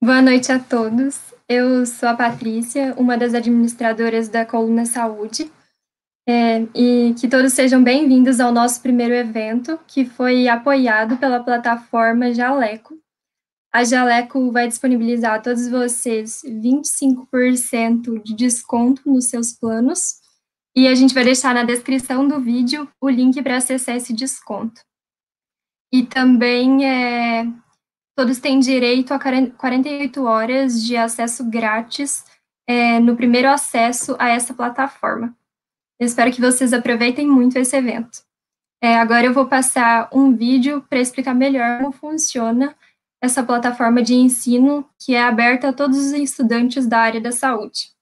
Boa noite a todos. Eu sou a Patrícia, uma das administradoras da Coluna Saúde, e que todos sejam bem-vindos ao nosso primeiro evento, que foi apoiado pela plataforma Jaleco. A Jaleco vai disponibilizar a todos vocês 25% de desconto nos seus planos, e a gente vai deixar na descrição do vídeo o link para acessar esse desconto. E também todos têm direito a 48 horas de acesso grátis no primeiro acesso a essa plataforma. Eu espero que vocês aproveitem muito esse evento. Agora eu vou passar um vídeo para explicar melhor como funciona essa plataforma de ensino que é aberta a todos os estudantes da área da saúde.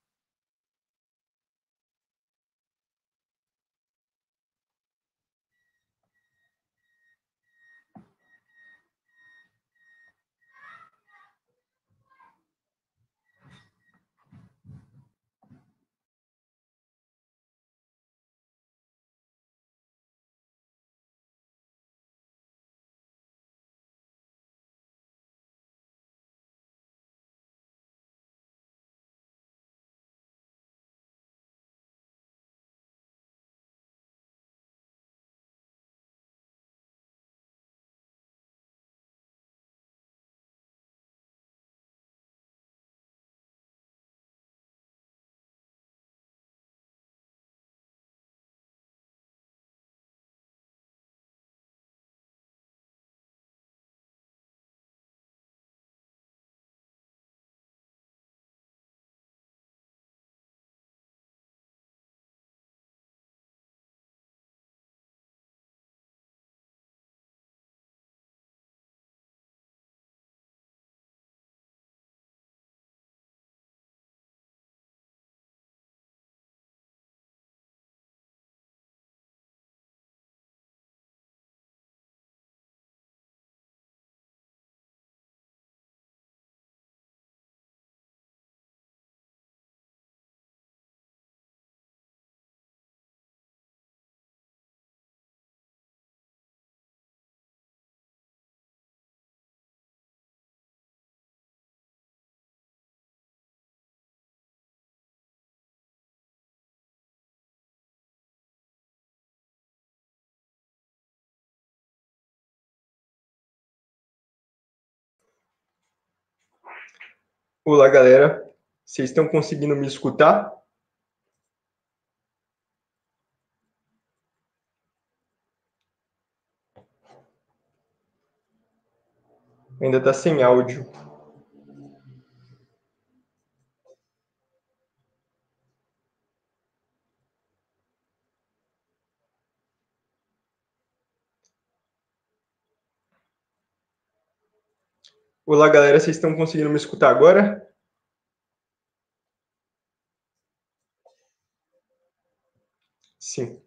Olá, galera. Vocês estão conseguindo me escutar? Ainda está sem áudio. Olá, galera. Vocês estão conseguindo me escutar agora? Sim.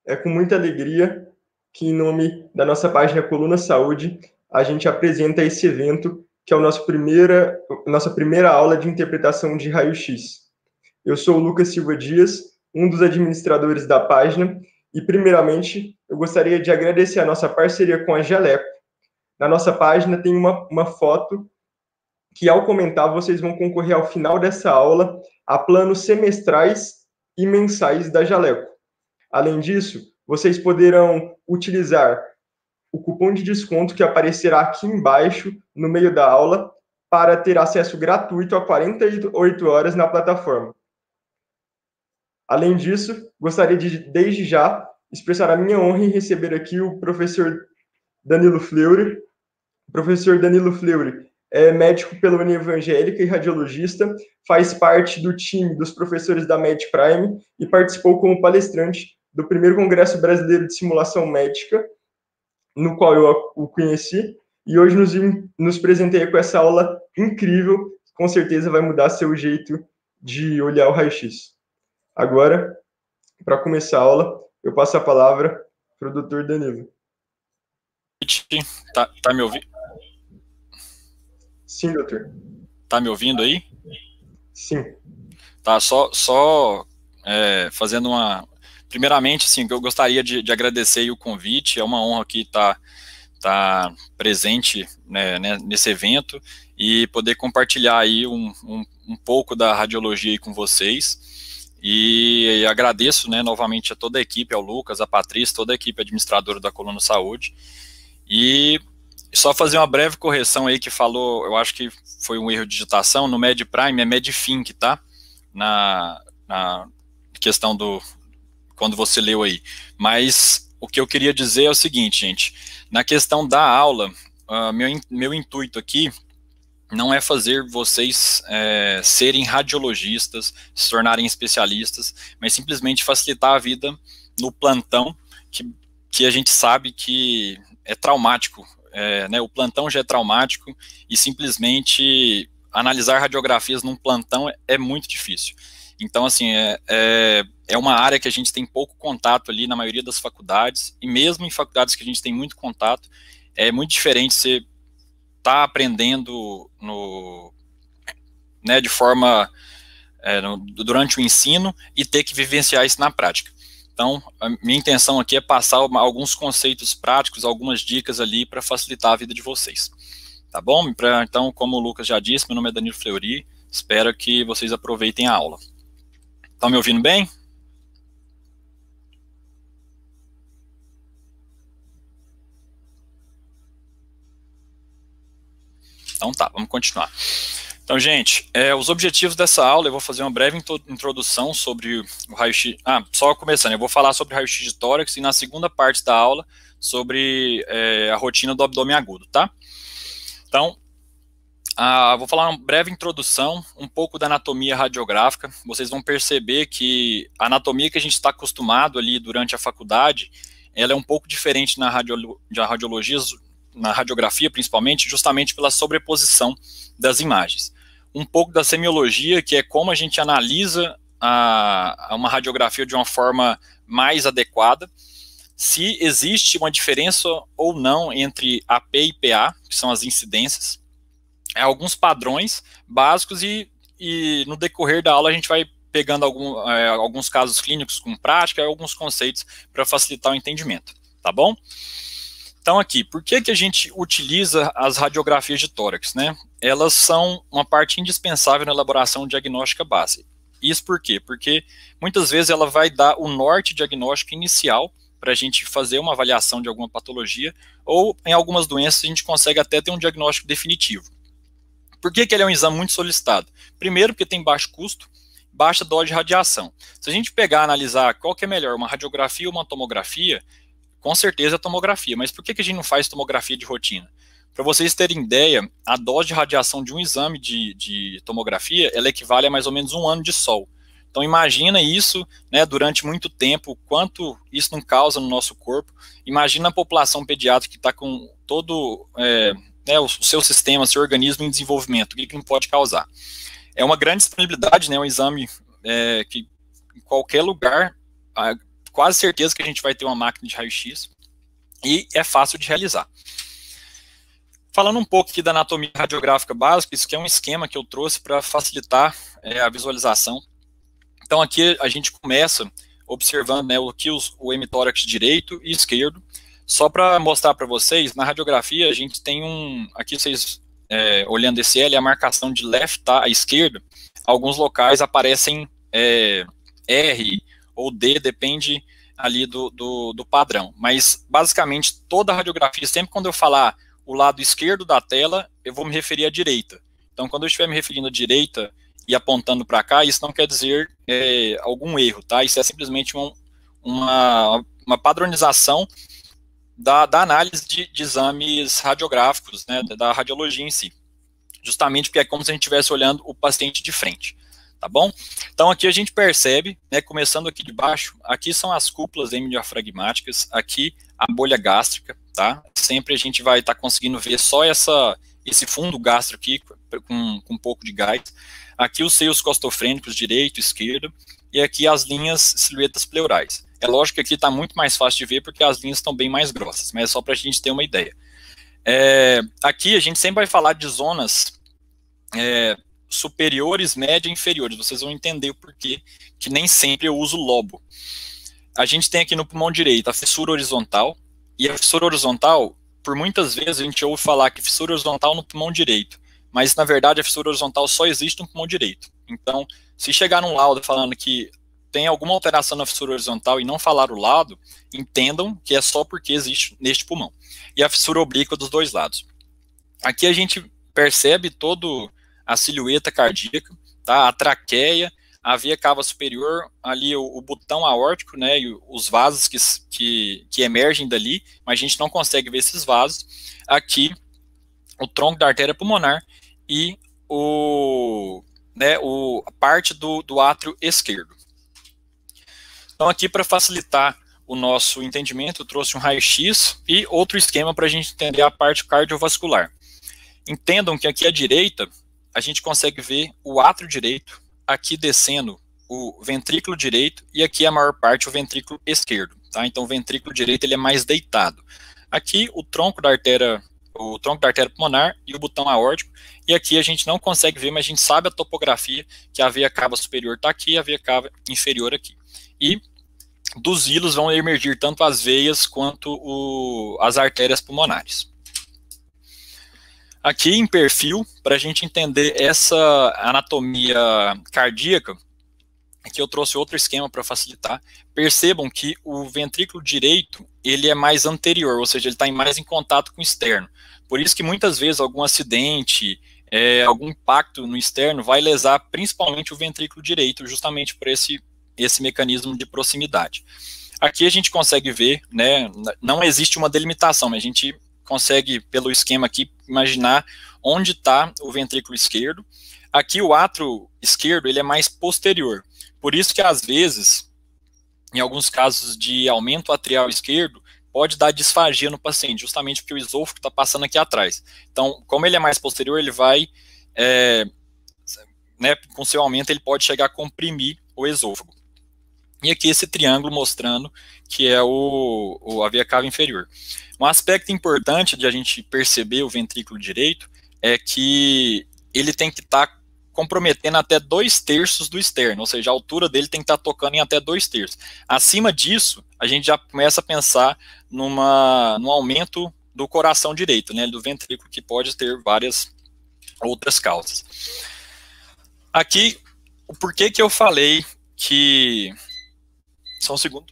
É com muita alegria que, em nome da nossa página Coluna Saúde, a gente apresenta esse evento, que é a nossa primeira aula de interpretação de raio-x. Eu sou o Lucas Silva Dias, um dos administradores da página, e, primeiramente, eu gostaria de agradecer a nossa parceria com a Jaleco. Na nossa página tem uma foto que, ao comentar, vocês vão concorrer ao final dessa aula a planos semestrais e mensais da Jaleco. Além disso, vocês poderão utilizar o cupom de desconto que aparecerá aqui embaixo, no meio da aula, para ter acesso gratuito a 48 horas na plataforma. Além disso, gostaria de, desde já, expressar a minha honra em receber aqui o professor Danilo Fleury. O professor Danilo Fleury é médico pela União Evangélica e radiologista, faz parte do time dos professores da MedPrime e participou como palestrante do primeiro Congresso Brasileiro de Simulação Médica, no qual eu o conheci, e hoje nos presenteia com essa aula incrível, que com certeza vai mudar seu jeito de olhar o raio-x. Agora, para começar a aula, eu passo a palavra para o Dr. Danilo. Tá me ouvindo? Sim, doutor. Tá me ouvindo aí? Sim. Tá, só fazendo uma... Primeiramente, assim, eu gostaria de agradecer o convite, é uma honra aqui estar estar presente, né, nesse evento e poder compartilhar aí um pouco da radiologia aí com vocês. E agradeço, né, novamente a toda a equipe, ao Lucas, a Patrícia, toda a equipe administradora da Coluna Saúde. E só fazer uma breve correção aí que falou, eu acho que foi um erro de digitação, no MedPrime é MedFink, tá? Na questão do, quando você leu aí. Mas o que eu queria dizer é o seguinte, gente, na questão da aula, meu intuito aqui não é fazer vocês serem radiologistas, se tornarem especialistas, mas simplesmente facilitar a vida no plantão, que a gente sabe que é traumático, né, o plantão já é traumático, e simplesmente analisar radiografias num plantão é muito difícil. Então, assim, é uma área que a gente tem pouco contato ali na maioria das faculdades, e mesmo em faculdades que a gente tem muito contato, é muito diferente você estar aprendendo né, de forma durante o ensino e ter que vivenciar isso na prática. Então, a minha intenção aqui é passar alguns conceitos práticos, algumas dicas ali para facilitar a vida de vocês. Tá bom? Então, como o Lucas já disse, meu nome é Danilo Fleury, espero que vocês aproveitem a aula. Estão me ouvindo bem? Então tá, vamos continuar. Então, gente, os objetivos dessa aula, eu vou fazer uma breve introdução sobre o raio-x. Só começando, eu vou falar sobre raio-x de tórax e na segunda parte da aula sobre a rotina do abdômen agudo, tá? Então, vou falar uma breve introdução, um pouco da anatomia radiográfica. Vocês vão perceber que a anatomia que a gente está acostumado ali durante a faculdade, ela é um pouco diferente na radiologia, na radiografia principalmente, justamente pela sobreposição das imagens. Um pouco da semiologia, que é como a gente analisa uma radiografia de uma forma mais adequada, se existe uma diferença ou não entre AP e PA, que são as incidências, alguns padrões básicos e no decorrer da aula a gente vai pegando alguns casos clínicos com prática e alguns conceitos para facilitar o entendimento, tá bom? Então aqui, por que a gente utiliza as radiografias de tórax, né? Elas são uma parte indispensável na elaboração diagnóstica base. Isso por quê? Porque muitas vezes ela vai dar o norte diagnóstico inicial para a gente fazer uma avaliação de alguma patologia, ou em algumas doenças a gente consegue até ter um diagnóstico definitivo. Por que ele é um exame muito solicitado? Primeiro, porque tem baixo custo, baixa dose de radiação. Se a gente pegar e analisar qual que é melhor, uma radiografia ou uma tomografia, com certeza a tomografia, mas por que a gente não faz tomografia de rotina? Para vocês terem ideia, a dose de radiação de um exame de tomografia, ela equivale a mais ou menos 1 ano de sol. Então imagina isso, né, durante muito tempo, quanto isso não causa no nosso corpo. Imagina a população pediátrica que está com todo o seu sistema, seu organismo em desenvolvimento, o que não pode causar. É uma grande disponibilidade, né, um exame que em qualquer lugar, quase certeza que a gente vai ter uma máquina de raio-x e é fácil de realizar. Falando um pouco aqui da anatomia radiográfica básica, isso aqui é um esquema que eu trouxe para facilitar a visualização. Então aqui a gente começa observando, né, o hemitórax direito e esquerdo. Só para mostrar para vocês, na radiografia a gente tem aqui vocês olhando esse L, a marcação de left, tá, à esquerda, alguns locais aparecem R ou D, depende ali do padrão, mas basicamente toda a radiografia, sempre quando eu falar o lado esquerdo da tela, eu vou me referir à direita. Então quando eu estiver me referindo à direita e apontando para cá, isso não quer dizer algum erro, tá? Isso é simplesmente uma padronização da análise de exames radiográficos, né, da radiologia em si. Justamente porque é como se a gente estivesse olhando o paciente de frente, tá bom? Então aqui a gente percebe, né, começando aqui de baixo, aqui são as cúpulas hemidiafragmáticas, aqui a bolha gástrica, tá? Sempre a gente vai estar conseguindo ver só esse fundo gástrico aqui, com um pouco de gás. Aqui os seios costofrênicos direito e esquerdo, e aqui as linhas silhuetas pleurais. É lógico que aqui está muito mais fácil de ver porque as linhas estão bem mais grossas, mas é só para a gente ter uma ideia. Aqui a gente sempre vai falar de zonas superiores, média e inferiores. Vocês vão entender o porquê que nem sempre eu uso lobo. A gente tem aqui no pulmão direito a fissura horizontal, e a fissura horizontal, por muitas vezes a gente ouve falar que fissura horizontal no pulmão direito, mas na verdade a fissura horizontal só existe no pulmão direito. Então, se chegar num laudo falando que tem alguma alteração na fissura horizontal e não falar o lado, entendam que é só porque existe neste pulmão. E a fissura oblíqua dos dois lados. Aqui a gente percebe toda a silhueta cardíaca, tá? A traqueia, a veia cava superior, ali o botão aórtico, né, e os vasos que emergem dali, mas a gente não consegue ver esses vasos. Aqui, o tronco da artéria pulmonar e a parte do átrio esquerdo. Então, aqui, para facilitar o nosso entendimento, eu trouxe um raio-x e outro esquema para a gente entender a parte cardiovascular. Entendam que aqui à direita, a gente consegue ver o átrio direito, aqui descendo o ventrículo direito, e aqui a maior parte o ventrículo esquerdo. Tá? Então, o ventrículo direito ele é mais deitado. Aqui, o tronco da artéria pulmonar e o botão aórtico, e aqui a gente não consegue ver, mas a gente sabe a topografia, que a veia cava superior está aqui e a veia cava inferior aqui. E dos hilos vão emergir tanto as veias quanto as artérias pulmonares. Aqui em perfil, para a gente entender essa anatomia cardíaca, aqui eu trouxe outro esquema para facilitar. Percebam que o ventrículo direito ele é mais anterior, ou seja, ele está mais em contato com o externo. Por isso que muitas vezes algum acidente, algum impacto no externo vai lesar principalmente o ventrículo direito, justamente por esse mecanismo de proximidade. Aqui a gente consegue ver, né, não existe uma delimitação, mas a gente consegue, pelo esquema aqui, imaginar onde está o ventrículo esquerdo. Aqui o átrio esquerdo ele é mais posterior, por isso que às vezes, em alguns casos de aumento atrial esquerdo, pode dar disfagia no paciente, justamente porque o esôfago está passando aqui atrás. Então, como ele é mais posterior, ele vai, com seu aumento, ele pode chegar a comprimir o esôfago. E aqui esse triângulo mostrando que é a veia cava inferior. Um aspecto importante de a gente perceber o ventrículo direito é que ele tem que estar comprometendo até 2/3 do externo, ou seja, a altura dele tem que estar tocando em até 2/3. Acima disso, a gente já começa a pensar num aumento do coração direito, né, do ventrículo, que pode ter várias outras causas. Aqui, o porquê que eu falei que... Só um segundo.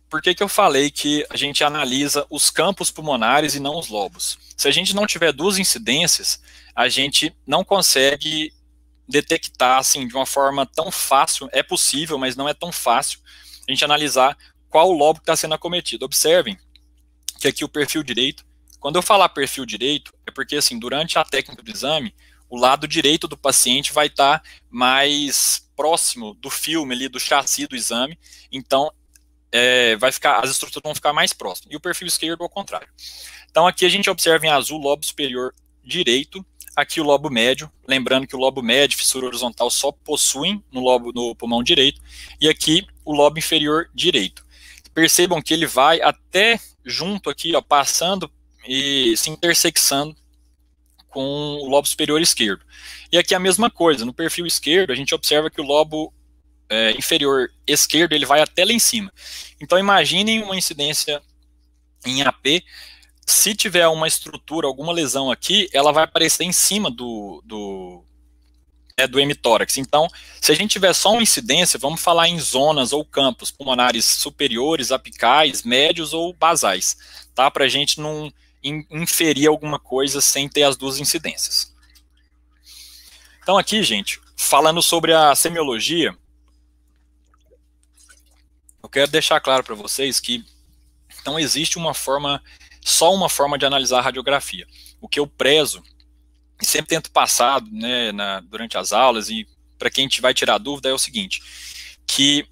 Por que eu falei que a gente analisa os campos pulmonares e não os lobos? Se a gente não tiver duas incidências, a gente não consegue detectar assim, de uma forma tão fácil, é possível, mas não é tão fácil, a gente analisar qual lobo está sendo acometido. Observem que aqui o perfil direito, quando eu falar perfil direito, é porque assim, durante a técnica do exame, o lado direito do paciente vai estar mais próximo do filme ali, do chassi do exame, então as estruturas vão ficar mais próximas, e o perfil esquerdo ao contrário. Então aqui a gente observa em azul o lobo superior direito, aqui o lobo médio, lembrando que o lobo médio e fissura horizontal só possuem no pulmão direito, e aqui o lobo inferior direito. Percebam que ele vai até junto aqui, ó, passando e se intersecção com o lobo superior esquerdo. E aqui a mesma coisa, no perfil esquerdo a gente observa que o lobo inferior esquerdo ele vai até lá em cima. Então imaginem uma incidência em AP, se tiver uma estrutura, alguma lesão aqui, ela vai aparecer em cima do hemitórax. Então, se a gente tiver só uma incidência, vamos falar em zonas ou campos pulmonares superiores, apicais, médios ou basais, tá? Para a gente não inferir alguma coisa sem ter as duas incidências. Então aqui, gente, falando sobre a semiologia, eu quero deixar claro para vocês que não existe só uma forma de analisar a radiografia. O que eu prezo, e sempre tento passar, né, durante as aulas, e para quem vai tirar dúvida, é o seguinte, que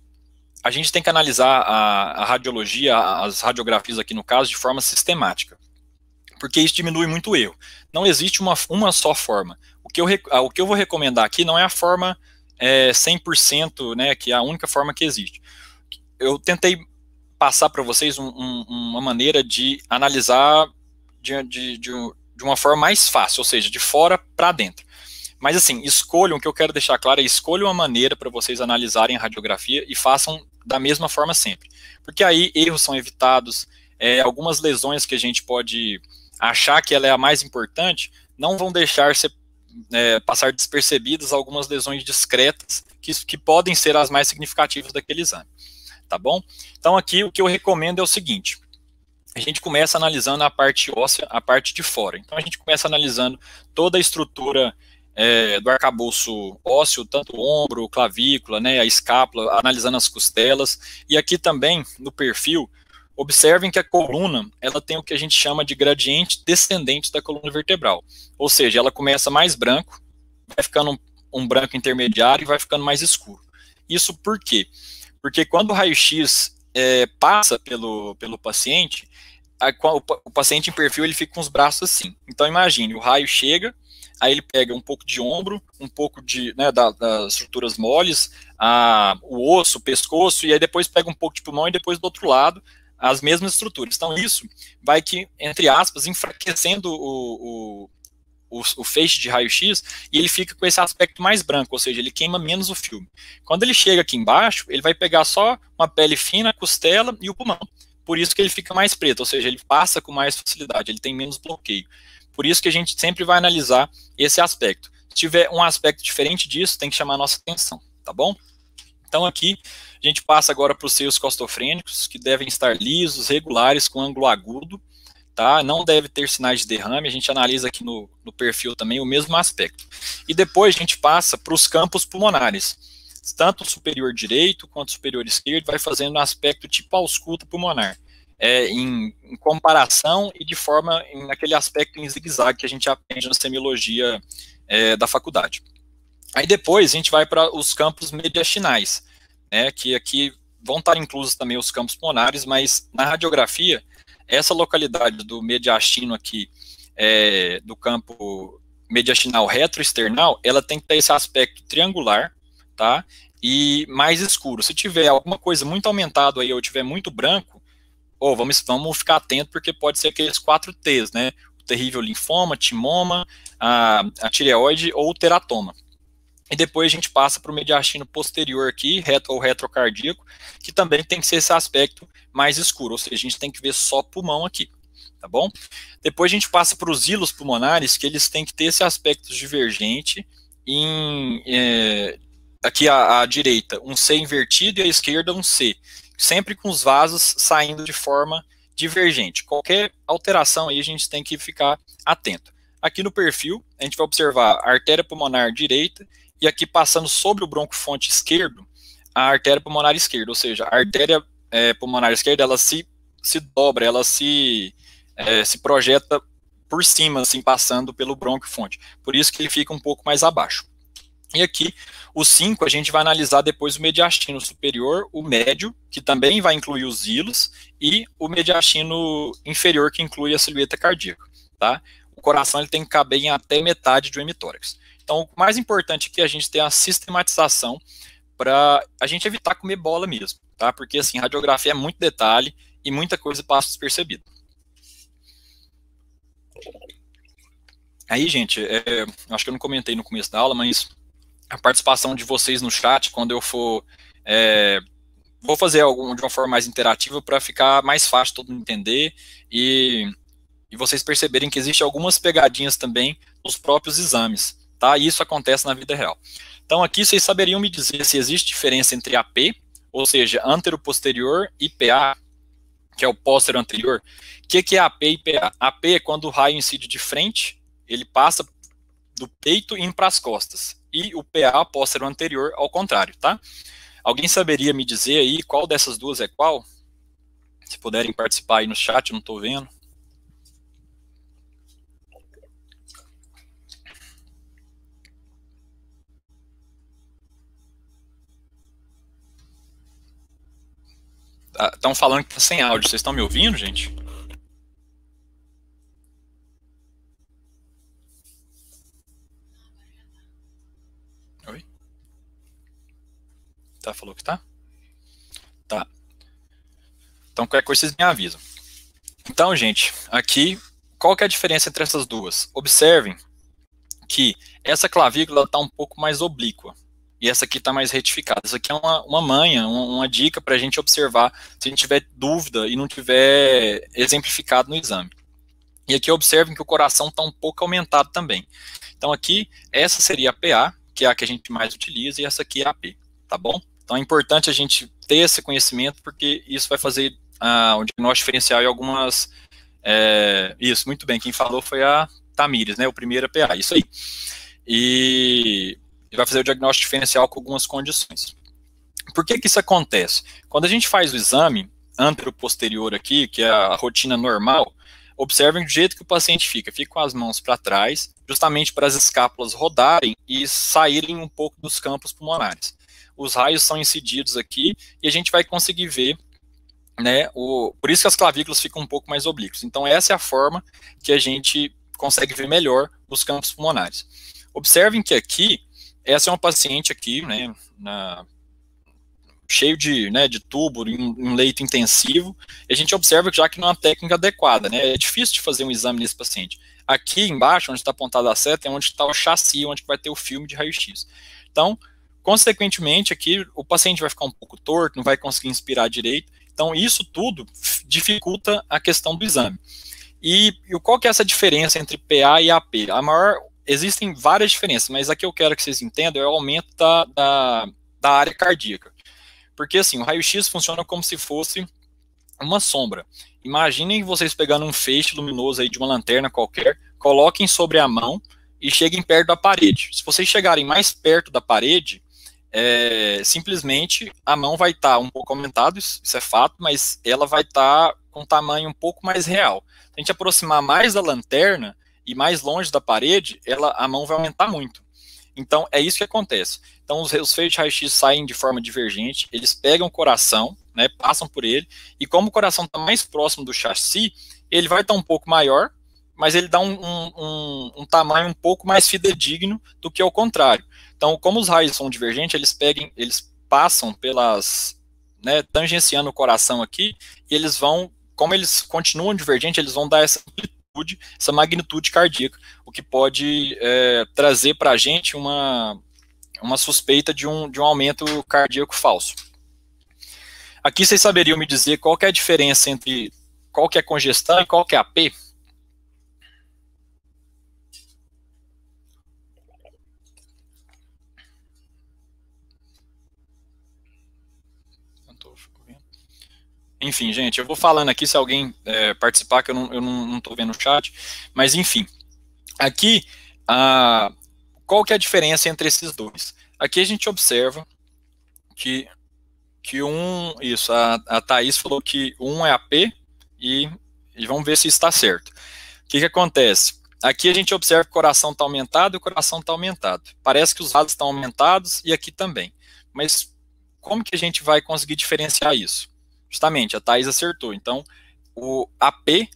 a gente tem que analisar a radiologia, as radiografias aqui no caso, de forma sistemática, porque isso diminui muito o erro. Não existe uma só forma. O que eu vou recomendar aqui não é a forma 100%, né, que é a única forma que existe. Eu tentei passar para vocês uma maneira de analisar de uma forma mais fácil, ou seja, de fora para dentro. Mas assim, escolham, o que eu quero deixar claro é escolham uma maneira para vocês analisarem a radiografia e façam da mesma forma sempre. Porque aí erros são evitados, algumas lesões que a gente pode achar que ela é a mais importante, não vão deixar passar despercebidas algumas lesões discretas que podem ser as mais significativas daquele exame, tá bom? Então aqui o que eu recomendo é o seguinte: a gente começa analisando a parte óssea, a parte de fora. Então a gente começa analisando toda a estrutura do arcabouço ósseo, tanto o ombro, clavícula, né, a escápula, analisando as costelas. E aqui também, no perfil, observem que a coluna, ela tem o que a gente chama de gradiente descendente da coluna vertebral. Ou seja, ela começa mais branco, vai ficando um branco intermediário e vai ficando mais escuro. Isso por quê? Porque quando o raio-x passa pelo paciente, o paciente em perfil ele fica com os braços assim. Então imagine, o raio chega, aí ele pega um pouco de ombro, um pouco das estruturas moles, o osso, o pescoço, e aí depois pega um pouco de pulmão e depois do outro lado as mesmas estruturas. Então isso vai que, entre aspas, enfraquecendo o feixe de raio-x, e ele fica com esse aspecto mais branco, ou seja, ele queima menos o filme. Quando ele chega aqui embaixo, ele vai pegar só uma pele fina, a costela e o pulmão. Por isso que ele fica mais preto, ou seja, ele passa com mais facilidade, ele tem menos bloqueio. Por isso que a gente sempre vai analisar esse aspecto. Se tiver um aspecto diferente disso, tem que chamar a nossa atenção, tá bom? Então aqui, a gente passa agora para os seios costofrênicos, que devem estar lisos, regulares, com ângulo agudo, tá? Não deve ter sinais de derrame, a gente analisa aqui no perfil também o mesmo aspecto. E depois a gente passa para os campos pulmonares, tanto o superior direito quanto o superior esquerdo, vai fazendo um aspecto tipo ausculta pulmonar, em comparação e de forma, naquele aspecto em zigue-zague que a gente aprende na semiologia da faculdade. Aí depois a gente vai para os campos mediastinais, que aqui vão estar inclusos também os campos pulmonares, mas na radiografia, essa localidade do mediastino aqui, do campo mediastinal retroesternal, ela tem que ter esse aspecto triangular, tá? E mais escuro. Se tiver alguma coisa muito aumentado aí, ou tiver muito branco, vamos ficar atento, porque pode ser aqueles 4 T's, né? O terrível linfoma, timoma, a tireoide ou o teratoma. E depois a gente passa para o mediastino posterior aqui, ou retrocardíaco, que também tem que ser esse aspecto mais escuro, ou seja, a gente tem que ver só pulmão aqui, tá bom? Depois a gente passa para os hilos pulmonares, que eles têm que ter esse aspecto divergente, aqui à direita um C invertido e à esquerda um C, sempre com os vasos saindo de forma divergente. Qualquer alteração aí a gente tem que ficar atento. Aqui no perfil, a gente vai observar a artéria pulmonar direita, e aqui passando sobre o broncofonte esquerdo, a artéria pulmonar esquerda, ou seja, a artéria pulmonar esquerda, ela se dobra, ela se projeta por cima, assim, passando pelo broncofonte. Por isso que ele fica um pouco mais abaixo. E aqui, o 5, a gente vai analisar depois o mediastino superior, o médio, que também vai incluir os hilos, e o mediastino inferior, que inclui a silhueta cardíaca, tá? O coração ele tem que caber em até metade do hemitórax. Então, o mais importante aqui é a gente ter a sistematização para a gente evitar comer bola mesmo, tá? Porque, assim, radiografia é muito detalhe e muita coisa passa despercebida. Aí, gente, acho que eu não comentei no começo da aula, mas a participação de vocês no chat, quando eu for... vou fazer de uma forma mais interativa para ficar mais fácil todo mundo entender e vocês perceberem que existem algumas pegadinhas também nos próprios exames, tá? E isso acontece na vida real. Então aqui vocês saberiam me dizer se existe diferença entre AP, ou seja, antero-posterior, e PA, que é o póstero anterior. O que é AP e PA? AP é quando o raio incide de frente, ele passa do peito indo para as costas. E o PA, póstero anterior, ao contrário, tá? Alguém saberia me dizer aí qual dessas duas é qual? Se puderem participar aí no chat, eu não estou vendo. Estão falando que está sem áudio. Vocês estão me ouvindo, gente? Oi? Tá, falou que tá? Tá. Então, qualquer coisa vocês me avisam. Então, gente, aqui, qual que é a diferença entre essas duas? Observem que essa clavícula está um pouco mais oblíqua. E essa aqui está mais retificada. Isso aqui é uma manha, uma dica para a gente observar se a gente tiver dúvida e não tiver exemplificado no exame. E aqui observem que o coração está um pouco aumentado também. Então aqui, essa seria a PA, que é a que a gente mais utiliza, e essa aqui é a AP, tá bom? Então é importante a gente ter esse conhecimento, porque isso vai fazer um diagnóstico diferencial em algumas... isso, muito bem, quem falou foi a Tamires, né, o primeiro PA, isso aí. E vai fazer o diagnóstico diferencial com algumas condições. Por que que isso acontece? Quando a gente faz o exame antero-posterior aqui, que é a rotina normal, observem do jeito que o paciente fica com as mãos para trás, justamente para as escápulas rodarem e saírem um pouco dos campos pulmonares. Os raios são incididos aqui e a gente vai conseguir ver, né, por isso que as clavículas ficam um pouco mais oblíquas. Então essa é a forma que a gente consegue ver melhor os campos pulmonares. Observem que aqui, essa é uma paciente aqui, né, cheio de tubo, em leito intensivo, e a gente observa que já que não é uma técnica adequada, né, é difícil de fazer um exame nesse paciente. Aqui embaixo, onde está apontada a seta, é onde está o chassi, onde vai ter o filme de raio-x. Então, consequentemente, aqui o paciente vai ficar um pouco torto, não vai conseguir inspirar direito, então isso tudo dificulta a questão do exame. E qual que é essa diferença entre PA e AP? Existem várias diferenças, mas a que eu quero que vocês entendam é o aumento da área cardíaca. Porque assim, o raio-x funciona como se fosse uma sombra. Imaginem vocês pegando um feixe luminoso aí de uma lanterna qualquer, coloquem sobre a mão e cheguem perto da parede. Se vocês chegarem mais perto da parede, simplesmente a mão vai estar um pouco aumentada, isso é fato, mas ela vai estar com um tamanho um pouco mais real. Se a gente aproximar mais da lanterna e mais longe da parede, a mão vai aumentar muito. Então, é isso que acontece. Então, os feios de raio-x saem de forma divergente, eles pegam o coração, né, passam por ele, e como o coração está mais próximo do chassi, ele vai estar um pouco maior, mas ele dá um tamanho um pouco mais fidedigno do que ao contrário. Então, como os raios são divergentes, eles passam pelas, né, tangenciando o coração aqui, e eles vão, como eles continuam divergentes, eles vão dar essa amplitude, essa magnitude cardíaca, o que pode trazer para a gente uma suspeita de um aumento cardíaco falso. Aqui vocês saberiam me dizer qual que é a diferença entre qual que é congestão e qual que é AP? Enfim, gente, eu vou falando aqui se alguém participar, que eu não estou vendo o chat, mas enfim, aqui, qual que é a diferença entre esses dois? Aqui a gente observa que a Thaís falou que um é AP e vamos ver se está certo. O que acontece? Aqui a gente observa que o coração está aumentado e o coração está aumentado. Parece que os lados estão aumentados e aqui também. Mas como que a gente vai conseguir diferenciar isso? Justamente, a Thaís acertou. Então, o AP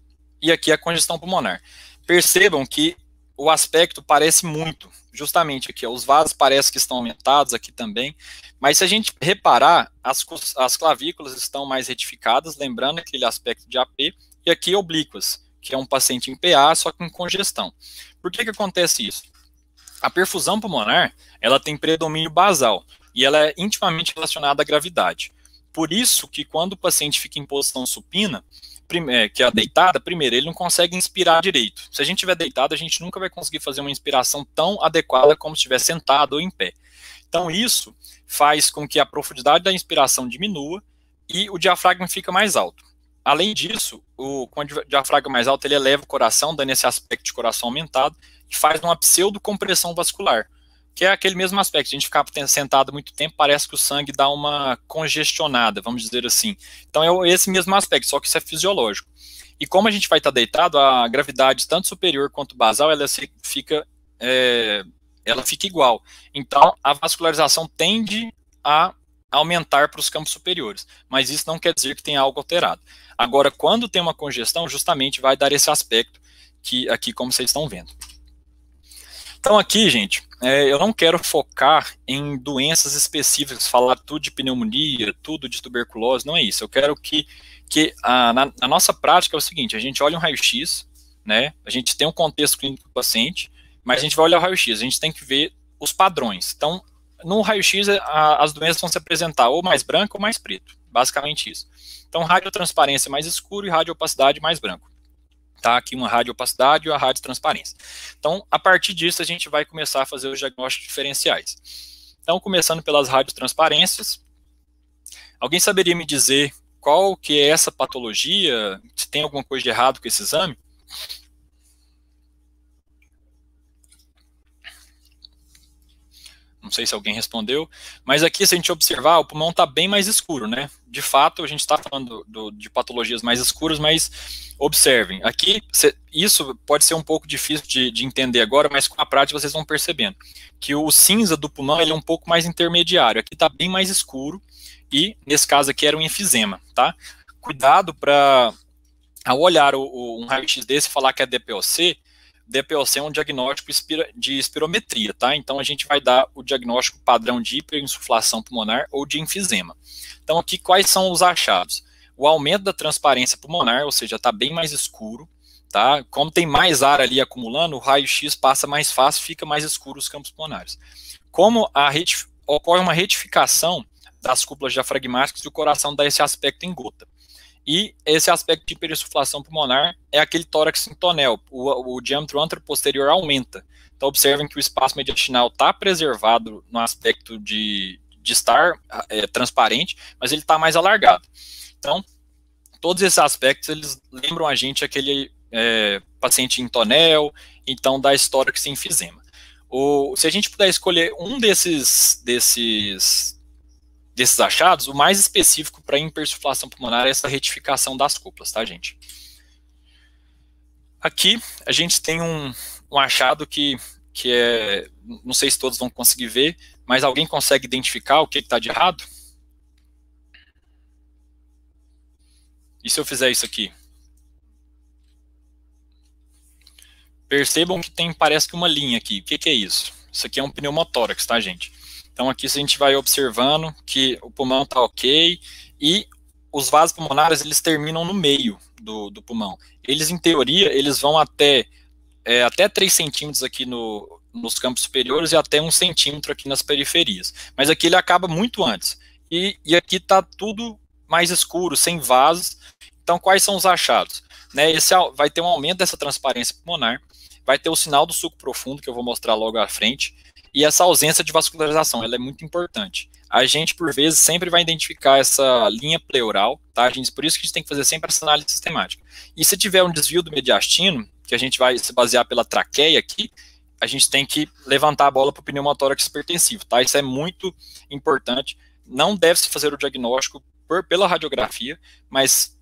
e aqui a congestão pulmonar. Percebam que o aspecto parece muito. Justamente aqui, os vasos parecem que estão aumentados, aqui também. Mas se a gente reparar, as clavículas estão mais retificadas, lembrando aquele aspecto de AP, e aqui oblíquas, que é um paciente em PA, só com congestão. Por que acontece isso? A perfusão pulmonar, ela tem predomínio basal, e ela é intimamente relacionada à gravidade. Por isso que quando o paciente fica em posição supina, que é a deitada, primeiro, ele não consegue inspirar direito. Se a gente estiver deitado, a gente nunca vai conseguir fazer uma inspiração tão adequada como se estiver sentado ou em pé. Então isso faz com que a profundidade da inspiração diminua e o diafragma fica mais alto. Além disso, com o diafragma mais alto, ele eleva o coração, dando esse aspecto de coração aumentado, e faz uma pseudocompressão vascular, que é aquele mesmo aspecto, a gente ficar sentado muito tempo, parece que o sangue dá uma congestionada, vamos dizer assim. Então é esse mesmo aspecto, só que isso é fisiológico. E como a gente vai estar deitado, a gravidade tanto superior quanto basal, ela fica igual. Então a vascularização tende a aumentar para os campos superiores, mas isso não quer dizer que tenha algo alterado. Agora, quando tem uma congestão, justamente vai dar esse aspecto que aqui, como vocês estão vendo. Então aqui, gente, eu não quero focar em doenças específicas, falar tudo de pneumonia, tudo de tuberculose, não é isso. Eu quero que na nossa prática é o seguinte, a gente olha um raio-x, né, a gente tem um contexto clínico do paciente, mas a gente vai olhar o raio-x, a gente tem que ver os padrões. Então, no raio-x, as doenças vão se apresentar ou mais branco ou mais preto, basicamente isso. Então, radiotransparência mais escuro e radiopacidade mais branco. Tá? Aqui uma radioopacidade e a radiotransparência. Então, a partir disso, a gente vai começar a fazer os diagnósticos diferenciais. Então, começando pelas radiotransparências, alguém saberia me dizer qual que é essa patologia? Se tem alguma coisa de errado com esse exame? Não sei se alguém respondeu, mas aqui, se a gente observar, o pulmão está bem mais escuro, né? De fato, a gente está falando de patologias mais escuras, mas observem, aqui, isso pode ser um pouco difícil de entender agora, mas com a prática vocês vão percebendo que o cinza do pulmão ele é um pouco mais intermediário, aqui está bem mais escuro, e nesse caso aqui era um enfisema, tá? Cuidado para, ao olhar um raio-x desse e falar que é DPOC, DPOC é um diagnóstico de espirometria, tá? Então a gente vai dar o diagnóstico padrão de hiperinsuflação pulmonar ou de enfisema. Então aqui quais são os achados? O aumento da transparência pulmonar, ou seja, está bem mais escuro, tá? Como tem mais ar ali acumulando, o raio-x passa mais fácil, fica mais escuro os campos pulmonares. Como ocorre uma retificação das cúpulas diafragmáticas e o coração dá esse aspecto em gota. E esse aspecto de hiperinsuflação pulmonar é aquele tórax em tonel, o diâmetro anteroposterior aumenta. Então observem que o espaço mediastinal está preservado no aspecto de estar transparente, mas ele está mais alargado. Então, todos esses aspectos, eles lembram a gente aquele paciente em tonel, então dá esse tórax em enfisema. Se a gente puder escolher um desses achados, o mais específico para hiperinsuflação pulmonar é essa retificação das cúpulas, tá, gente? Aqui, a gente tem um achado que é, não sei se todos vão conseguir ver, mas alguém consegue identificar o que está de errado? E se eu fizer isso aqui? Percebam que parece que uma linha aqui. O que é isso? Isso aqui é um pneumotórax, tá, gente? Então aqui a gente vai observando que o pulmão está ok e os vasos pulmonares eles terminam no meio do pulmão. Eles, em teoria, eles vão até 3 centímetros aqui nos campos superiores e até 1 centímetro aqui nas periferias. Mas aqui ele acaba muito antes. E aqui está tudo mais escuro, sem vasos. Então quais são os achados? Né, vai ter um aumento dessa transparência pulmonar, vai ter o sinal do suco profundo, que eu vou mostrar logo à frente, e essa ausência de vascularização, ela é muito importante. A gente, por vezes, sempre vai identificar essa linha pleural, tá, gente? Por isso que a gente tem que fazer sempre essa análise sistemática. E se tiver um desvio do mediastino, que a gente vai se basear pela traqueia aqui, a gente tem que levantar a bola para o pneumotórax hipertensivo, tá? Isso é muito importante. Não deve-se fazer o diagnóstico pela radiografia, mas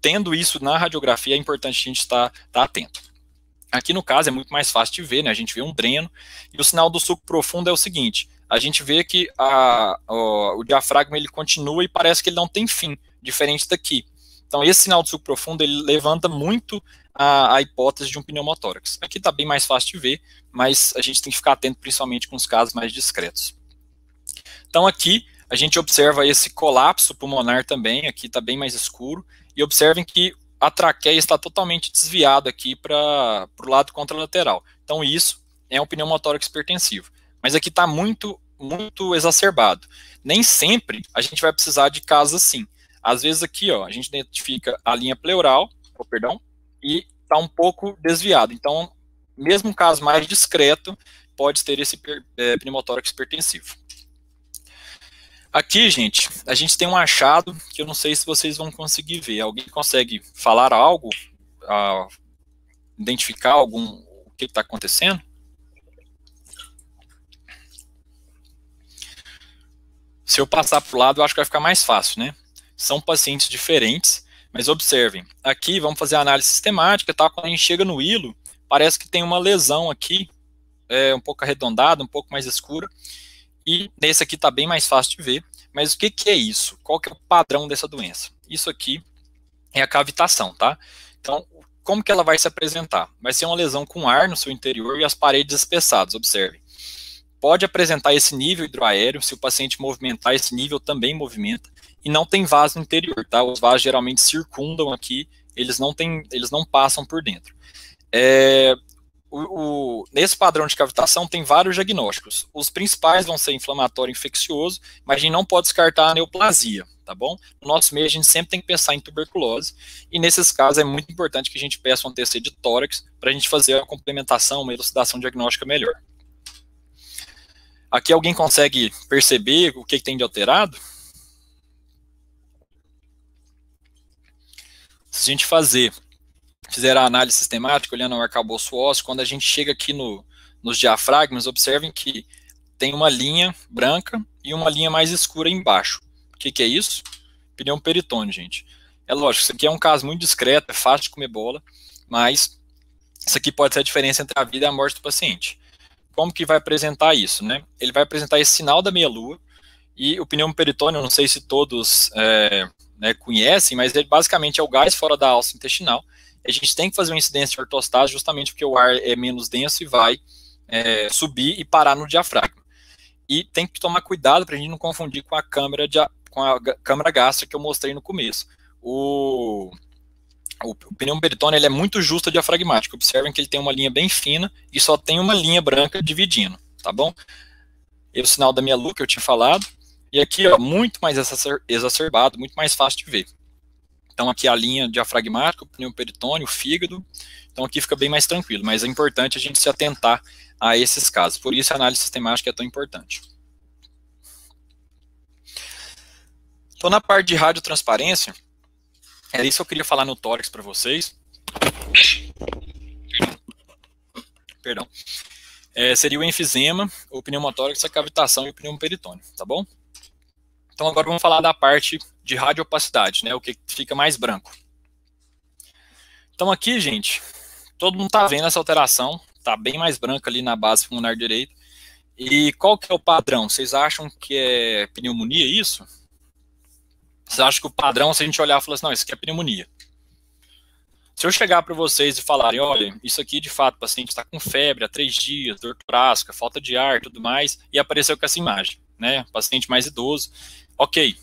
tendo isso na radiografia, é importante a gente estar atento. Aqui no caso é muito mais fácil de ver, né? A gente vê um dreno, e o sinal do suco profundo é o seguinte, a gente vê que o diafragma ele continua e parece que ele não tem fim, diferente daqui. Então esse sinal do suco profundo ele levanta muito a hipótese de um pneumotórax. Aqui está bem mais fácil de ver, mas a gente tem que ficar atento principalmente com os casos mais discretos. Então aqui a gente observa esse colapso pulmonar também, aqui está bem mais escuro, e observem que a traqueia está totalmente desviada aqui para o lado contralateral. Então isso é um pneumotórax hipertensivo. Mas aqui está muito, muito exacerbado. Nem sempre a gente vai precisar de casos assim. Às vezes aqui, ó, a gente identifica a linha pleural, e está um pouco desviado. Então, mesmo um caso mais discreto, pode ter esse pneumotórax hipertensivo. Aqui, gente, a gente tem um achado que eu não sei se vocês vão conseguir ver. Alguém consegue falar algo, identificar o que está acontecendo? Se eu passar para o lado, eu acho que vai ficar mais fácil, né? São pacientes diferentes, mas observem. Aqui, vamos fazer a análise sistemática, tá? Quando a gente chega no hilo, parece que tem uma lesão aqui, um pouco arredondada, um pouco mais escura, e nesse aqui está bem mais fácil de ver. Mas o que é isso? Qual que é o padrão dessa doença? Isso aqui é a cavitação, tá? Então, como que ela vai se apresentar? Vai ser uma lesão com ar no seu interior e as paredes espessadas, observe. Pode apresentar esse nível hidroaéreo, se o paciente movimentar, esse nível também movimenta, e não tem vaso no interior, tá? Os vasos geralmente circundam aqui, eles não passam por dentro. nesse padrão de cavitação tem vários diagnósticos. Os principais vão ser inflamatório infeccioso, mas a gente não pode descartar a neoplasia, tá bom? No nosso meio a gente sempre tem que pensar em tuberculose, e nesses casos é muito importante que a gente peça um TC de tórax para a gente fazer a complementação, uma elucidação diagnóstica melhor. Aqui alguém consegue perceber o que tem de alterado? Se a gente fizer a análise sistemática, olhando o arcabouço ósseo, quando a gente chega aqui nos diafragmas, observem que tem uma linha branca e uma linha mais escura embaixo. O que é isso? Pneu peritônio, gente. É lógico, isso aqui é um caso muito discreto, é fácil de comer bola, mas isso aqui pode ser a diferença entre a vida e a morte do paciente. Como que vai apresentar isso, né? Ele vai apresentar esse sinal da meia-lua, e o pneu peritônio, eu não sei se todos conhecem, mas ele basicamente é o gás fora da alça intestinal. A gente tem que fazer uma incidência de ortostase justamente porque o ar é menos denso e vai subir e parar no diafragma. E tem que tomar cuidado para a gente não confundir com a câmara gástrica que eu mostrei no começo. O pneu peritônio ele é muito justo diafragmático. Observem que ele tem uma linha bem fina e só tem uma linha branca dividindo, tá bom? E o sinal da meia-lua que eu tinha falado. E aqui, ó, muito mais exacerbado, muito mais fácil de ver. Então aqui a linha diafragmática, o pneu peritônio, o fígado. Então aqui fica bem mais tranquilo, mas é importante a gente se atentar a esses casos. Por isso a análise sistemática é tão importante. Então na parte de radiotransparência, era isso que eu queria falar no tórax para vocês. Perdão. Seria o enfisema, o pneumotórax, a cavitação e o pneumoperitônio, tá bom? Então agora vamos falar da parte de radiopacidade, né, o que fica mais branco. Então aqui, gente, todo mundo está vendo essa alteração, está bem mais branca ali na base pulmonar direita. E qual que é o padrão? Vocês acham que é pneumonia isso? Vocês acham que o padrão, se a gente olhar e falar assim, não, isso aqui é pneumonia. Se eu chegar para vocês e falarem, olha, isso aqui de fato o paciente está com febre há 3 dias, dor torácica, falta de ar e tudo mais, e apareceu com essa imagem, né, paciente mais idoso, ok,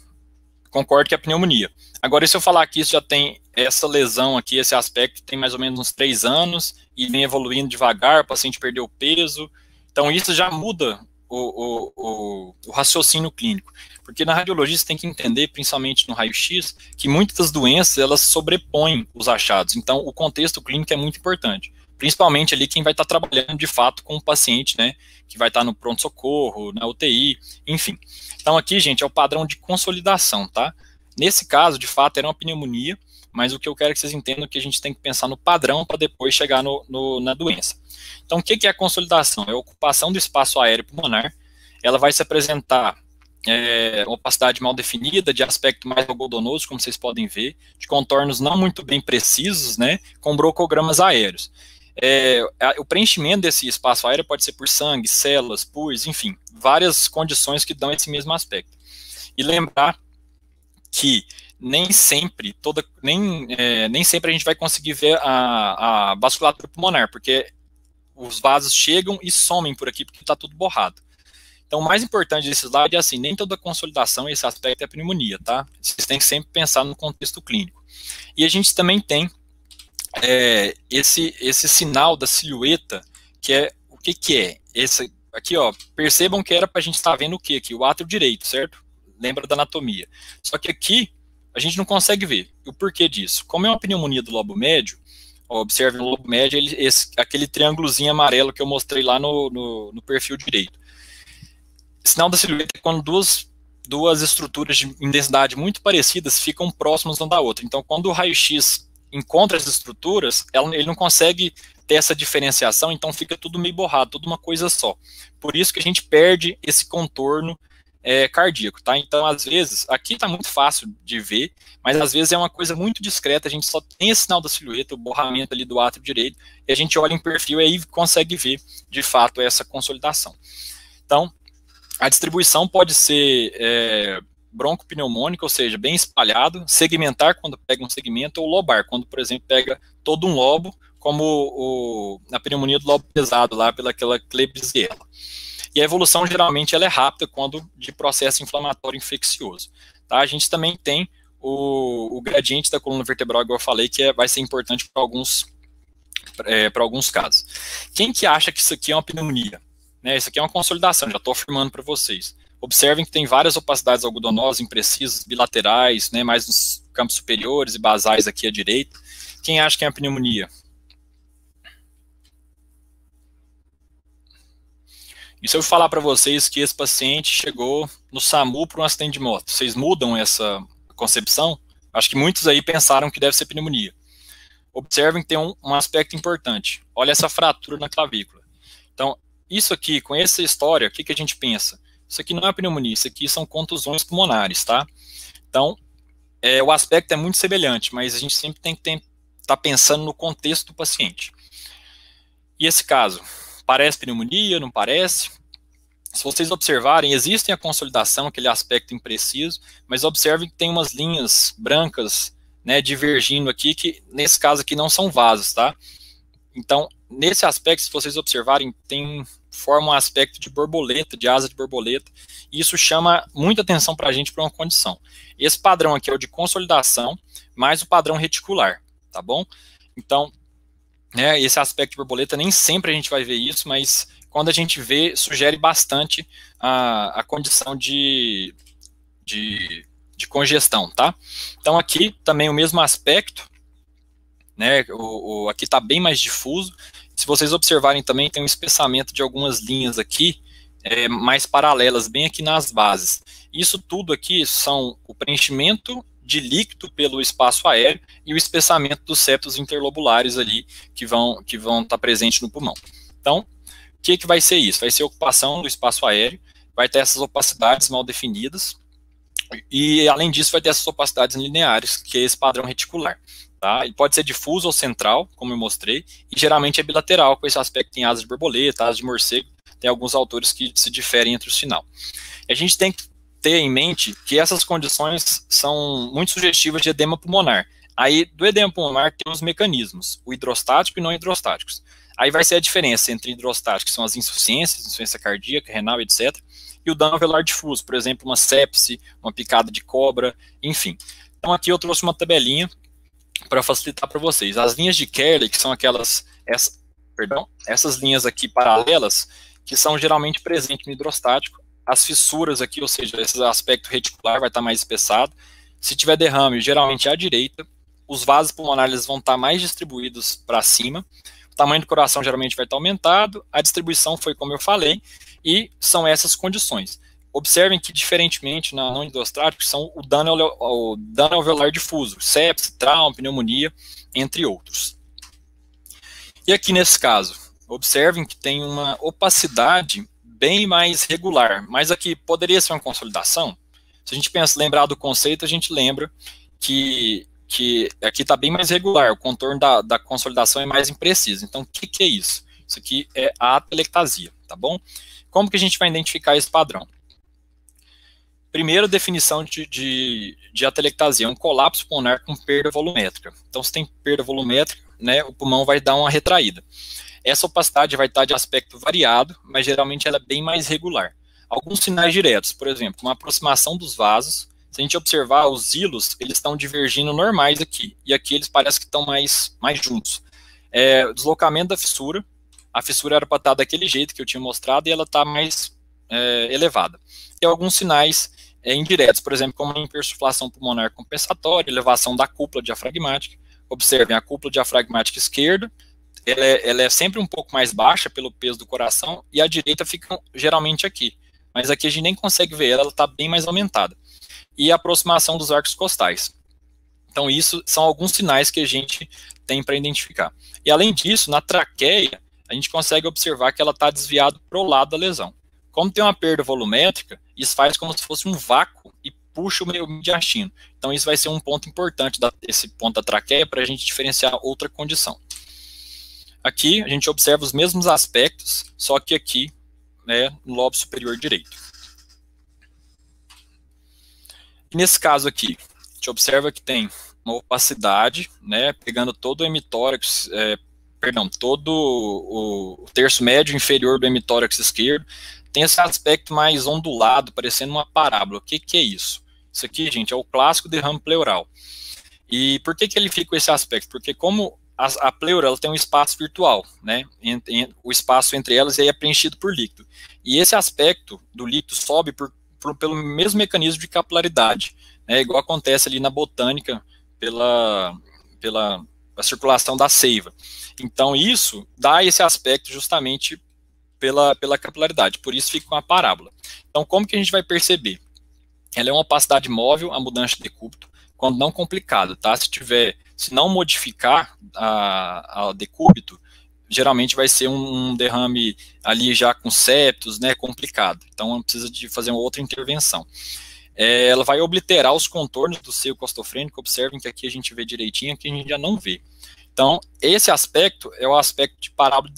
concordo que é pneumonia. Agora, e se eu falar que isso já tem essa lesão aqui, esse aspecto, tem mais ou menos uns 3 anos, e vem evoluindo devagar, o paciente perdeu peso, então isso já muda o raciocínio clínico. Porque na radiologia você tem que entender, principalmente no raio-x, que muitas das doenças elas sobrepõem os achados. Então o contexto clínico é muito importante. Principalmente ali quem vai estar trabalhando de fato com o paciente, né? Que vai estar no pronto-socorro, na UTI, enfim. Então aqui, gente, é o padrão de consolidação, tá? Nesse caso, de fato, era uma pneumonia, mas o que eu quero que vocês entendam é que a gente tem que pensar no padrão para depois chegar na doença. Então o que é a consolidação? É a ocupação do espaço aéreo pulmonar. Ela vai se apresentar opacidade mal definida, de aspecto mais algodonoso, como vocês podem ver, de contornos não muito bem precisos, né, com brocogramas aéreos. O preenchimento desse espaço aéreo pode ser por sangue, células, pus, enfim, várias condições que dão esse mesmo aspecto. E lembrar que nem sempre a gente vai conseguir ver a vasculatura pulmonar, porque os vasos chegam e somem por aqui, porque está tudo borrado. Então, o mais importante desse slide é assim, nem toda consolidação, esse aspecto é pneumonia, tá? Vocês têm que sempre pensar no contexto clínico. E a gente também tem esse sinal da silhueta, que é, o que é? Esse aqui, ó, percebam que era para a gente estar vendo o que aqui? O átrio direito, certo? Lembra da anatomia. Só que aqui, a gente não consegue ver. E o porquê disso? Como é uma pneumonia do lobo médio, ó, observe no lobo médio, aquele triângulozinho amarelo que eu mostrei lá no perfil direito. Sinal da silhueta é quando duas estruturas em densidade muito parecidas ficam próximas uma da outra. Então, quando o raio-x encontra as estruturas, ele não consegue ter essa diferenciação, então fica tudo meio borrado, tudo uma coisa só. Por isso que a gente perde esse contorno cardíaco, tá? Então, às vezes, aqui está muito fácil de ver, mas às vezes é uma coisa muito discreta, a gente só tem esse sinal da silhueta, o borramento ali do átrio direito, e a gente olha em perfil e aí consegue ver, de fato, essa consolidação. Então, a distribuição pode ser broncopneumônica, ou seja, bem espalhado, segmentar quando pega um segmento, ou lobar, quando, por exemplo, pega todo um lobo, como a pneumonia do lobo pesado, lá pelaquela Klebsiella. E a evolução, geralmente, ela é rápida quando de processo inflamatório infeccioso. Tá? A gente também tem o gradiente da coluna vertebral, igual eu falei, que vai ser importante para alguns para alguns casos. Quem que acha que isso aqui é uma pneumonia? Né, isso aqui é uma consolidação, já estou afirmando para vocês. Observem que tem várias opacidades algodonosas, imprecisas, bilaterais, né, mais nos campos superiores e basais aqui à direita. Quem acha que é uma pneumonia? E se eu falar para vocês que esse paciente chegou no SAMU por um acidente de moto, vocês mudam essa concepção? Acho que muitos aí pensaram que deve ser pneumonia. Observem que tem um aspecto importante. Olha essa fratura na clavícula. Então, isso aqui, com essa história, o que a gente pensa? Isso aqui não é pneumonia, isso aqui são contusões pulmonares, tá? Então, o aspecto é muito semelhante, mas a gente sempre tem que estar pensando no contexto do paciente. E esse caso, parece pneumonia, não parece? Se vocês observarem, existem a consolidação, aquele aspecto impreciso, mas observem que tem umas linhas brancas, né, divergindo aqui, que nesse caso aqui não são vasos, tá? Então, nesse aspecto, se vocês observarem, forma um aspecto de borboleta, de asa de borboleta, e isso chama muita atenção para a gente para uma condição. Esse padrão aqui é o de consolidação, mais o padrão reticular, tá bom? Então, né, esse aspecto de borboleta, nem sempre a gente vai ver isso, mas quando a gente vê, sugere bastante a condição de congestão, tá? Então aqui também o mesmo aspecto, né, aqui está bem mais difuso. Se vocês observarem também, tem um espessamento de algumas linhas aqui, mais paralelas, bem aqui nas bases. Isso tudo aqui são o preenchimento de líquido pelo espaço aéreo e o espessamento dos septos interlobulares ali, que vão estar presentes no pulmão. Então, o que vai ser isso? Vai ser ocupação do espaço aéreo, vai ter essas opacidades mal definidas, e além disso vai ter essas opacidades lineares, que é esse padrão reticular. Tá? Ele pode ser difuso ou central, como eu mostrei, e geralmente é bilateral, com esse aspecto em asas de borboleta, asas de morcego, tem alguns autores que se diferem entre o sinal. A gente tem que ter em mente que essas condições são muito sugestivas de edema pulmonar. Aí, do edema pulmonar, tem os mecanismos, o hidrostático e não hidrostáticos. Aí vai ser a diferença entre hidrostáticos, que são as insuficiências, insuficiência cardíaca, renal, etc., e o dano alveolar difuso, por exemplo, uma sepse, uma picada de cobra, enfim. Então aqui eu trouxe uma tabelinha para facilitar para vocês. As linhas de Kerley, que são essas linhas aqui paralelas, que são geralmente presentes no hidrostático. As fissuras aqui, ou seja, esse aspecto reticular vai estar mais espessado. Se tiver derrame, geralmente é à direita. Os vasos pulmonares vão estar mais distribuídos para cima. O tamanho do coração geralmente vai estar aumentado. A distribuição foi como eu falei. E são essas condições. Observem que, diferentemente na não hidrostática, são o dano alveolar difuso, sepse, trauma, pneumonia, entre outros. E aqui nesse caso, observem que tem uma opacidade bem mais regular, mas aqui poderia ser uma consolidação. Se a gente lembrar do conceito, a gente lembra que aqui está bem mais regular, o contorno da consolidação é mais impreciso. Então, o que é isso? Isso aqui é a atelectasia, tá bom? Como que a gente vai identificar esse padrão? Primeira definição de atelectasia, é um colapso pulmonar com perda volumétrica. Então, se tem perda volumétrica, né, o pulmão vai dar uma retraída. Essa opacidade vai estar de aspecto variado, mas geralmente ela é bem mais regular. Alguns sinais diretos, por exemplo, uma aproximação dos vasos. Se a gente observar, os hilos, eles estão divergindo normais aqui, e aqui eles parecem que estão mais juntos. Deslocamento da fissura. A fissura era para estar daquele jeito que eu tinha mostrado e ela está mais elevada. E alguns sinais indiretos, por exemplo, como a hipersuflação pulmonar compensatória, elevação da cúpula diafragmática. Observem, a cúpula diafragmática esquerda, ela é sempre um pouco mais baixa pelo peso do coração e a direita fica geralmente aqui. Mas aqui a gente nem consegue ver ela está bem mais aumentada. E a aproximação dos arcos costais. Então isso são alguns sinais que a gente tem para identificar. E além disso, na traqueia, a gente consegue observar que ela está desviada para o lado da lesão. Como tem uma perda volumétrica, isso faz como se fosse um vácuo e puxa o mediastino. Então isso vai ser um ponto importante, esse ponto da traqueia, para a gente diferenciar outra condição. Aqui a gente observa os mesmos aspectos, só que aqui, né, no lobo superior direito. E nesse caso aqui, a gente observa que tem uma opacidade, né, pegando todo o hemitórax, todo o terço médio inferior do hemitórax esquerdo, tem esse aspecto mais ondulado, parecendo uma parábola. O que é isso? Isso aqui, gente, é o clássico derrame pleural. E por que ele fica com esse aspecto? Porque como a pleura ela tem um espaço virtual, né? O espaço entre elas é preenchido por líquido. E esse aspecto do líquido sobe pelo mesmo mecanismo de capilaridade, né? Igual acontece ali na botânica pela a circulação da seiva. Então, isso dá esse aspecto justamente pela capilaridade, por isso fica uma parábola. Então, como que a gente vai perceber? Ela é uma opacidade móvel, a mudança de decúbito, quando não complicado, tá? Se não modificar a decúbito, geralmente vai ser um derrame ali já com septos, né, complicado. Então, precisa de fazer uma outra intervenção. Ela vai obliterar os contornos do seio costofrênico. Observem que aqui a gente vê direitinho, aqui a gente já não vê. Então, esse aspecto é o aspecto de parábola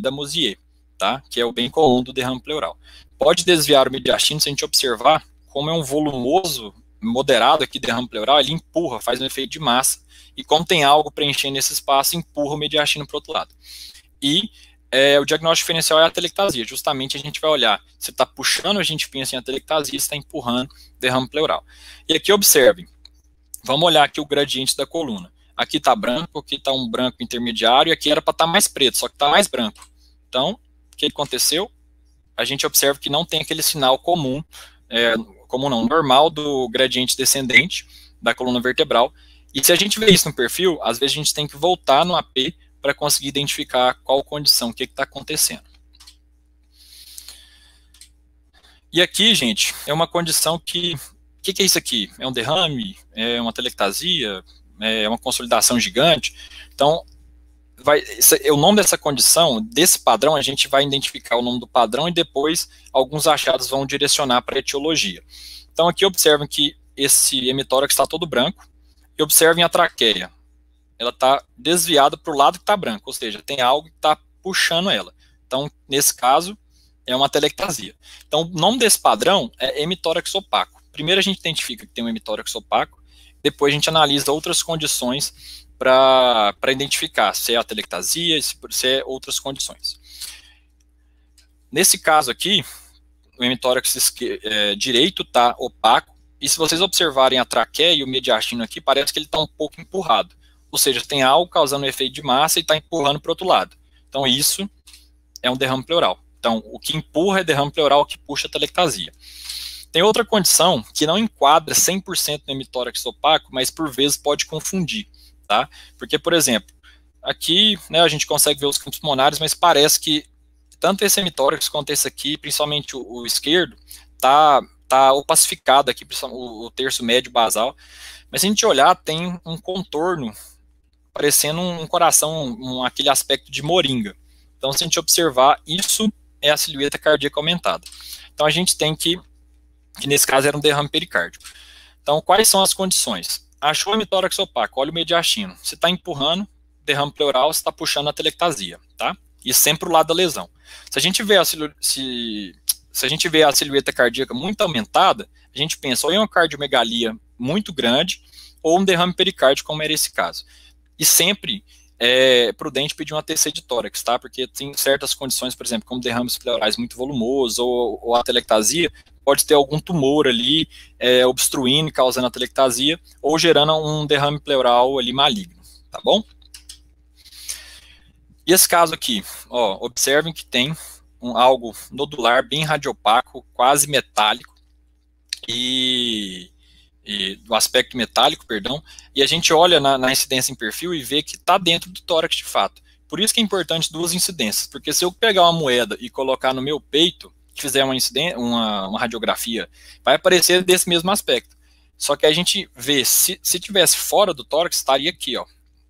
da Mosier, tá? Que é o bem comum do derrame pleural. Pode desviar o mediastino se a gente observar como é um volumoso moderado aqui derrame pleural, ele empurra, faz um efeito de massa, e como tem algo preenchendo esse espaço, empurra o mediastino para o outro lado. E o diagnóstico diferencial é a atelectasia. Justamente a gente vai olhar, se está puxando, a gente pensa em atelectasia, se está empurrando derrame pleural. E aqui observem, vamos olhar aqui o gradiente da coluna. Aqui está branco, aqui está um branco intermediário, e aqui era para estar mais preto, só que está mais branco. Então, o que aconteceu? A gente observa que não tem aquele sinal comum, normal do gradiente descendente da coluna vertebral. E se a gente vê isso no perfil, às vezes a gente tem que voltar no AP para conseguir identificar qual condição, o que está acontecendo. E aqui, gente, é uma condição que... O que é isso aqui? É um derrame? É uma atelectasia? É uma consolidação gigante? Então, o nome dessa condição, desse padrão, a gente vai identificar o nome do padrão e depois alguns achados vão direcionar para a etiologia. Então, aqui observem que esse hemitórax está todo branco e observem a traqueia. Ela está desviada para o lado que está branco, ou seja, tem algo que está puxando ela. Então, nesse caso, é uma atelectasia. Então, o nome desse padrão é hemitórax opaco. Primeiro a gente identifica que tem um hemitórax opaco, depois a gente analisa outras condições para identificar se é atelectasia, se é outras condições. Nesse caso aqui, o hemitórax direito está opaco, e se vocês observarem a traqueia e o mediastino aqui, parece que ele está um pouco empurrado. Ou seja, tem algo causando um efeito de massa e está empurrando para o outro lado. Então, isso é um derrame pleural. Então, o que empurra é derrame pleural, o que puxa é atelectasia. Tem outra condição que não enquadra 100% no hemitórax opaco, mas por vezes pode confundir, tá? Porque, por exemplo, aqui, né, a gente consegue ver os campos pulmonares, mas parece que tanto esse hemitórax quanto esse aqui, principalmente o esquerdo, tá opacificado aqui, o terço médio basal. Mas se a gente olhar, tem um contorno parecendo um coração, aquele aspecto de moringa. Então, se a gente observar, isso é a silhueta cardíaca aumentada. Então, a gente tem que nesse caso era um derrame pericárdico. Então, quais são as condições? Achou o hemitórax opaco, olha o mediastino. Se está empurrando, derrame pleural, se está puxando a atelectasia, tá? E sempre o lado da lesão. Se a gente vê a silhueta cardíaca muito aumentada, a gente pensa ou em uma cardiomegalia muito grande, ou um derrame pericárdico, como era esse caso. E sempre é prudente pedir um ATC de tórax, tá? Porque tem certas condições, por exemplo, como derrames pleurais muito volumosos ou atelectasia, pode ter algum tumor ali obstruindo, causando atelectasia, ou gerando um derrame pleural ali maligno, tá bom? E esse caso aqui, ó, observem que tem algo nodular, bem radiopaco, quase metálico, e do aspecto metálico, perdão, e a gente olha na incidência em perfil e vê que está dentro do tórax de fato. Por isso que é importante duas incidências, porque se eu pegar uma moeda e colocar no meu peito, que fizer uma radiografia, vai aparecer desse mesmo aspecto. Só que a gente vê, se tivesse fora do tórax, estaria aqui, ó,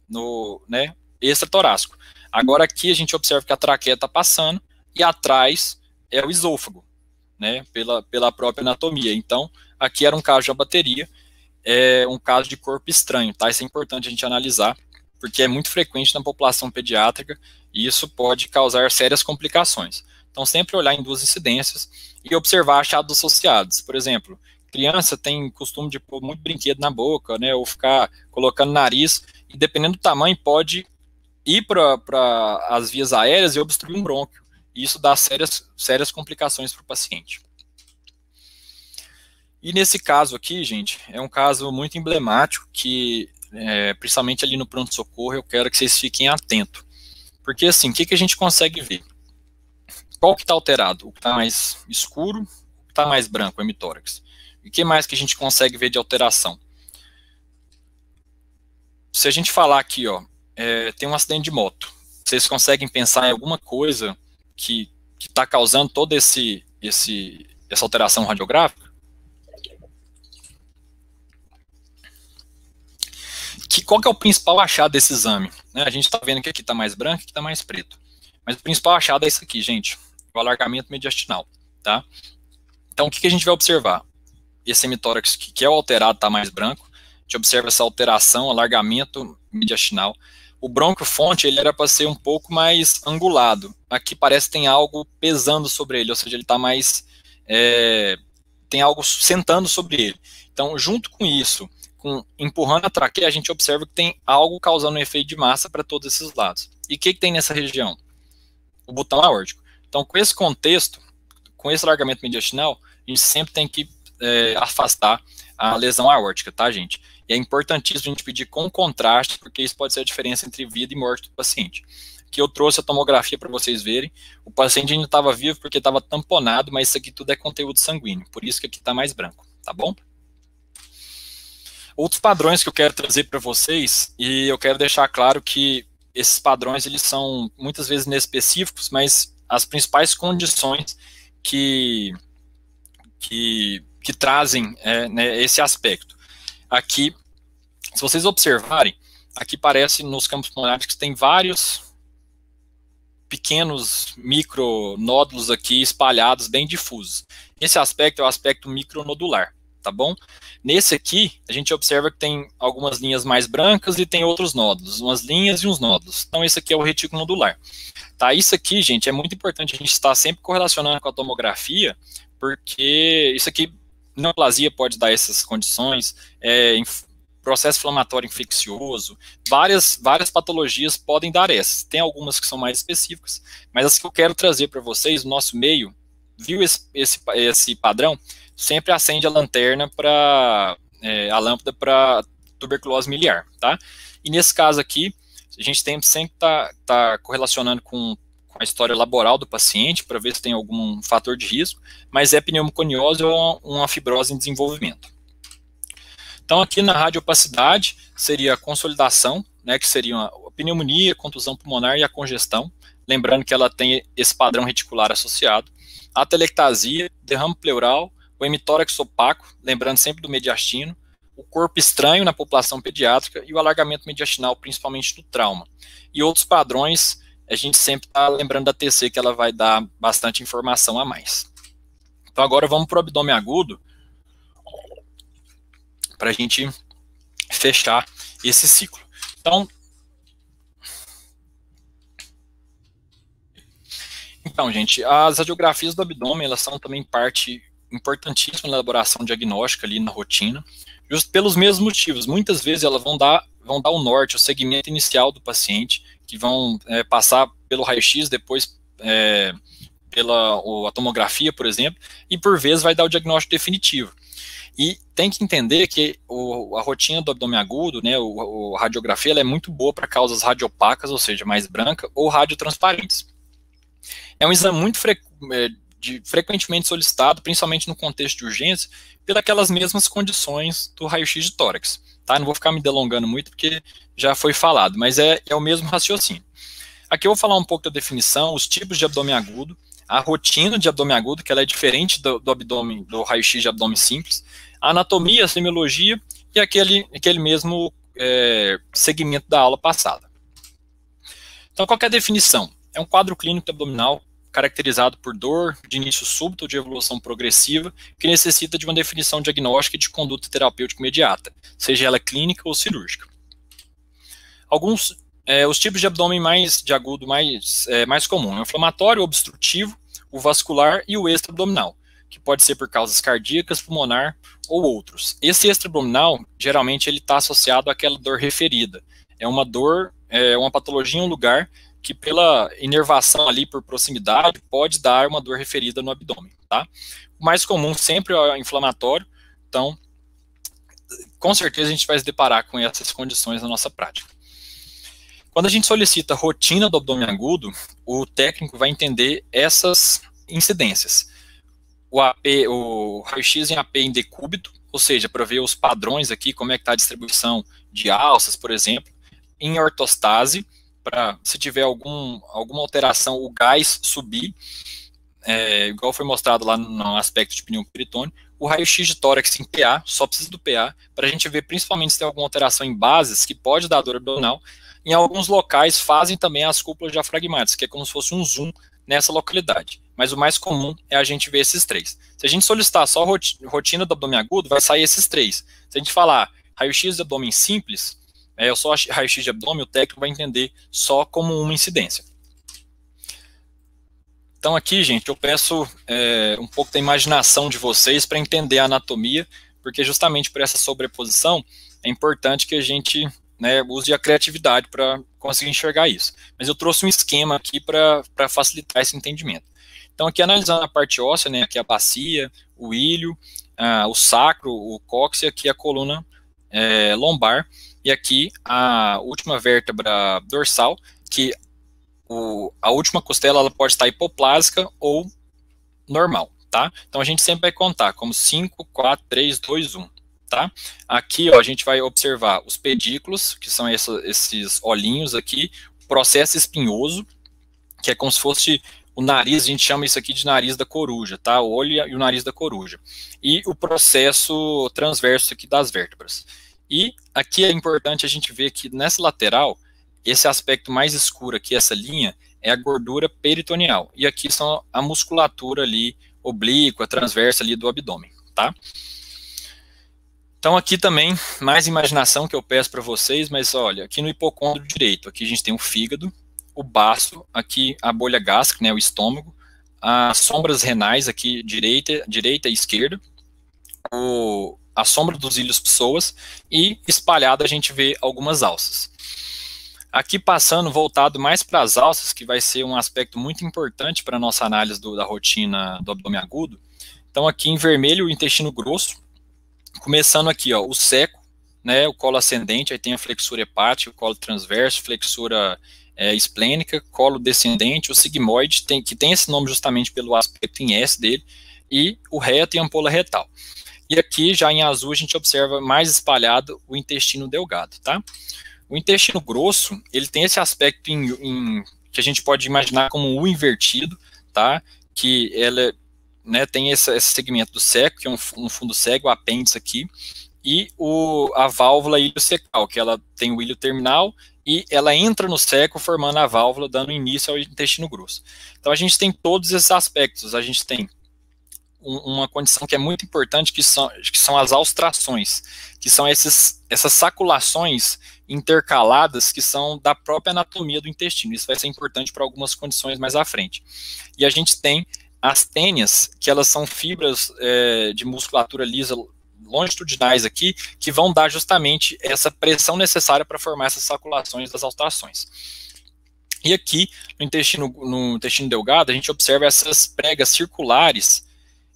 no, né, extratorácico. Agora aqui a gente observa que a traqueia está passando, e atrás é o esôfago, né, pela própria anatomia. Então, aqui era um caso de abateria, um caso de corpo estranho, tá? Isso é importante a gente analisar, porque é muito frequente na população pediátrica, e isso pode causar sérias complicações. Então, sempre olhar em duas incidências e observar achados associados. Por exemplo, criança tem costume de pôr muito brinquedo na boca, né, ou ficar colocando nariz, e dependendo do tamanho, pode ir para as vias aéreas e obstruir um brônquio. E isso dá sérias complicações para o paciente. E nesse caso aqui, gente, é um caso muito emblemático que principalmente ali no pronto-socorro, eu quero que vocês fiquem atentos. Porque assim, o que a gente consegue ver? Qual que está alterado? O que está mais escuro, o que está mais branco, o hemitórax. E o que mais que a gente consegue ver de alteração? Se a gente falar aqui, ó, tem um acidente de moto, vocês conseguem pensar em alguma coisa que está causando toda essa alteração radiográfica? Qual que é o principal achado desse exame? A gente está vendo que aqui está mais branco e aqui está mais preto. Mas o principal achado é isso aqui, gente, o alargamento mediastinal, tá? Então, o que a gente vai observar? Esse hemitórax que é o alterado está mais branco, a gente observa essa alteração, alargamento mediastinal. O brônquio-fonte, ele era para ser um pouco mais angulado. Aqui parece que tem algo pesando sobre ele, ou seja, ele está mais... tem algo sentando sobre ele. Então, junto com isso, empurrando a traqueia, a gente observa que tem algo causando um efeito de massa para todos esses lados. E o que tem nessa região? O botão aórtico. Então, com esse contexto, com esse alargamento mediastinal, a gente sempre tem que afastar a lesão aórtica, tá, gente? E é importantíssimo a gente pedir com contraste, porque isso pode ser a diferença entre vida e morte do paciente. Aqui eu trouxe a tomografia para vocês verem. O paciente ainda estava vivo porque estava tamponado, mas isso aqui tudo é conteúdo sanguíneo, por isso que aqui está mais branco, tá bom? Outros padrões que eu quero trazer para vocês, e eu quero deixar claro que esses padrões, eles são muitas vezes inespecíficos, mas as principais condições que trazem esse aspecto. Aqui, se vocês observarem, aqui parece nos campos pulmonares que tem vários pequenos micronódulos aqui espalhados, bem difusos. Esse aspecto é o aspecto micronodular, tá bom? Nesse aqui, a gente observa que tem algumas linhas mais brancas e tem outros nódulos, umas linhas e uns nódulos. Então, esse aqui é o retículo nodular. Tá, isso aqui, gente, é muito importante a gente estar sempre correlacionando com a tomografia, porque isso aqui, neoplasia pode dar essas condições, processo inflamatório infeccioso, várias patologias podem dar essas. Tem algumas que são mais específicas, mas as que eu quero trazer para vocês, o nosso meio, viu esse padrão, sempre acende a lanterna a lâmpada para tuberculose miliar, tá? E nesse caso aqui, a gente sempre tá correlacionando com a história laboral do paciente, para ver se tem algum fator de risco, mas é pneumoconiose ou uma fibrose em desenvolvimento. Então aqui na radiopacidade seria a consolidação, né, que seria a pneumonia, contusão pulmonar e a congestão, lembrando que ela tem esse padrão reticular associado, a telectasia, derrame pleural, o hemitórax opaco, lembrando sempre do mediastino, o corpo estranho na população pediátrica e o alargamento mediastinal, principalmente do trauma. E outros padrões, a gente sempre está lembrando da TC, que ela vai dar bastante informação a mais. Então agora vamos para o abdômen agudo, para a gente fechar esse ciclo. Então, gente, as radiografias do abdômen, elas são também parte importantíssima na elaboração diagnóstica ali na rotina, justo pelos mesmos motivos. Muitas vezes elas vão dar o norte, o segmento inicial do paciente, que vão passar pelo raio-x, depois pela tomografia, por exemplo, e por vezes vai dar o diagnóstico definitivo. E tem que entender que a rotina do abdômen agudo, né, a radiografia, ela é muito boa para causas radiopacas, ou seja, mais branca, ou radiotransparentes. É um exame muito frequentemente solicitado, principalmente no contexto de urgência, pelas mesmas condições do raio-x de tórax. Tá? Não vou ficar me delongando muito, porque já foi falado, mas é o mesmo raciocínio. Aqui eu vou falar um pouco da definição, os tipos de abdômen agudo, a rotina de abdômen agudo, que ela é diferente do raio-x de abdômen simples, a anatomia, a semiologia e aquele mesmo segmento da aula passada. Então, qual que é a definição? É um quadro clínico abdominal caracterizado por dor de início súbito ou de evolução progressiva, que necessita de uma definição diagnóstica e de conduta terapêutica imediata, seja ela clínica ou cirúrgica. Os tipos de abdômen de agudo mais comum, o inflamatório, o obstrutivo, o vascular e o extra-abdominal, que pode ser por causas cardíacas, pulmonar ou outros. Esse extra-abdominal, geralmente, ele está associado àquela dor referida. É uma dor, uma patologia em um lugar que pela inervação ali por proximidade pode dar uma dor referida no abdômen, tá? O mais comum sempre é o inflamatório, então com certeza a gente vai se deparar com essas condições na nossa prática. Quando a gente solicita rotina do abdômen agudo, o técnico vai entender essas incidências. O raio-x em AP em decúbito, ou seja, para ver os padrões aqui, como é que está a distribuição de alças, por exemplo, em ortostase, para se tiver alguma alteração, o gás subir, igual foi mostrado lá no aspecto de pneu peritônio, o raio-x de tórax em PA, só precisa do PA, para a gente ver principalmente se tem alguma alteração em bases, que pode dar dor abdominal. Em alguns locais fazem também as cúpulas diafragmáticas, que é como se fosse um zoom nessa localidade. Mas o mais comum é a gente ver esses três. Se a gente solicitar só rotina do abdômen agudo, vai sair esses três. Se a gente falar raio-x de abdômen simples, só raio-x de abdômen, o técnico vai entender só como uma incidência. Então aqui, gente, eu peço um pouco da imaginação de vocês para entender a anatomia, porque justamente por essa sobreposição é importante que a gente use a criatividade para conseguir enxergar isso. Mas eu trouxe um esquema aqui para facilitar esse entendimento. Então aqui analisando a parte óssea, aqui a bacia, o ilho, o sacro, o cóccix, aqui a coluna lombar, e aqui a última vértebra dorsal, que a última costela ela pode estar hipoplásica ou normal, tá? Então a gente sempre vai contar como 5, 4, 3, 2, 1, tá? Aqui, ó, a gente vai observar os pedículos, que são esses olhinhos aqui, o processo espinhoso, que é como se fosse o nariz, a gente chama isso aqui de nariz da coruja, tá? O olho e o nariz da coruja. E o processo transverso aqui das vértebras. E aqui é importante a gente ver que nessa lateral, esse aspecto mais escuro aqui, essa linha, é a gordura peritoneal. E aqui são a musculatura ali, oblíqua, transversa ali do abdômen, tá? Então aqui também, mais imaginação que eu peço para vocês, mas olha, aqui no hipocôndrio direito, aqui a gente tem o fígado, o baço, aqui a bolha gástrica, o estômago, as sombras renais aqui, direita e esquerda, a sombra dos ilhos psoas, e espalhada a gente vê algumas alças. Aqui passando, voltado mais para as alças, que vai ser um aspecto muito importante para a nossa análise da rotina do abdômen agudo. Então aqui em vermelho o intestino grosso, começando aqui, ó, o seco, o colo ascendente, aí tem a flexura hepática, o colo transverso, flexura esplênica, colo descendente, o sigmoide, que tem esse nome justamente pelo aspecto em S dele, e o reto e a ampola retal. E aqui, já em azul, a gente observa mais espalhado o intestino delgado, tá? O intestino grosso, ele tem esse aspecto que a gente pode imaginar como um U invertido, tá? Que ela tem esse segmento do seco, que é um fundo cego, o apêndice aqui, e a válvula iliocecal, que ela tem o ilho terminal e ela entra no seco formando a válvula, dando início ao intestino grosso. Então a gente tem todos esses aspectos, a gente tem uma condição que é muito importante, que são as austrações, que são essas saculações intercaladas que são da própria anatomia do intestino. Isso vai ser importante para algumas condições mais à frente. E a gente tem as tênias, que elas são fibras de musculatura lisa longitudinais aqui, que vão dar justamente essa pressão necessária para formar essas saculações das austrações. E aqui, no intestino delgado, a gente observa essas pregas circulares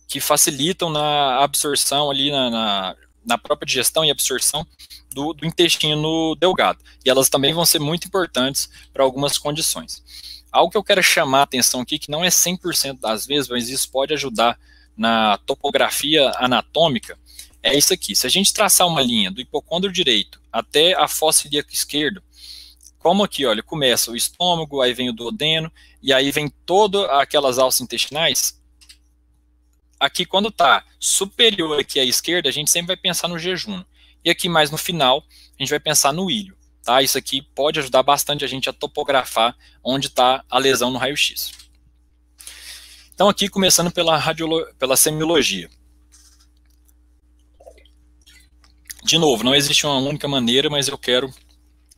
que facilitam na absorção ali, na própria digestão e absorção do intestino delgado. E elas também vão ser muito importantes para algumas condições. Algo que eu quero chamar a atenção aqui, que não é 100% das vezes, mas isso pode ajudar na topografia anatômica, é isso aqui. Se a gente traçar uma linha do hipocôndrio direito até a fossa ilíaca esquerda, como aqui, olha, começa o estômago, aí vem o duodeno, e aí vem todas aquelas alças intestinais. Aqui, quando está superior aqui à esquerda, a gente sempre vai pensar no jejum. E aqui mais no final, a gente vai pensar no ilho. Tá? Isso aqui pode ajudar bastante a gente a topografar onde está a lesão no raio-x. Então aqui, começando pela semiologia. De novo, não existe uma única maneira, mas eu quero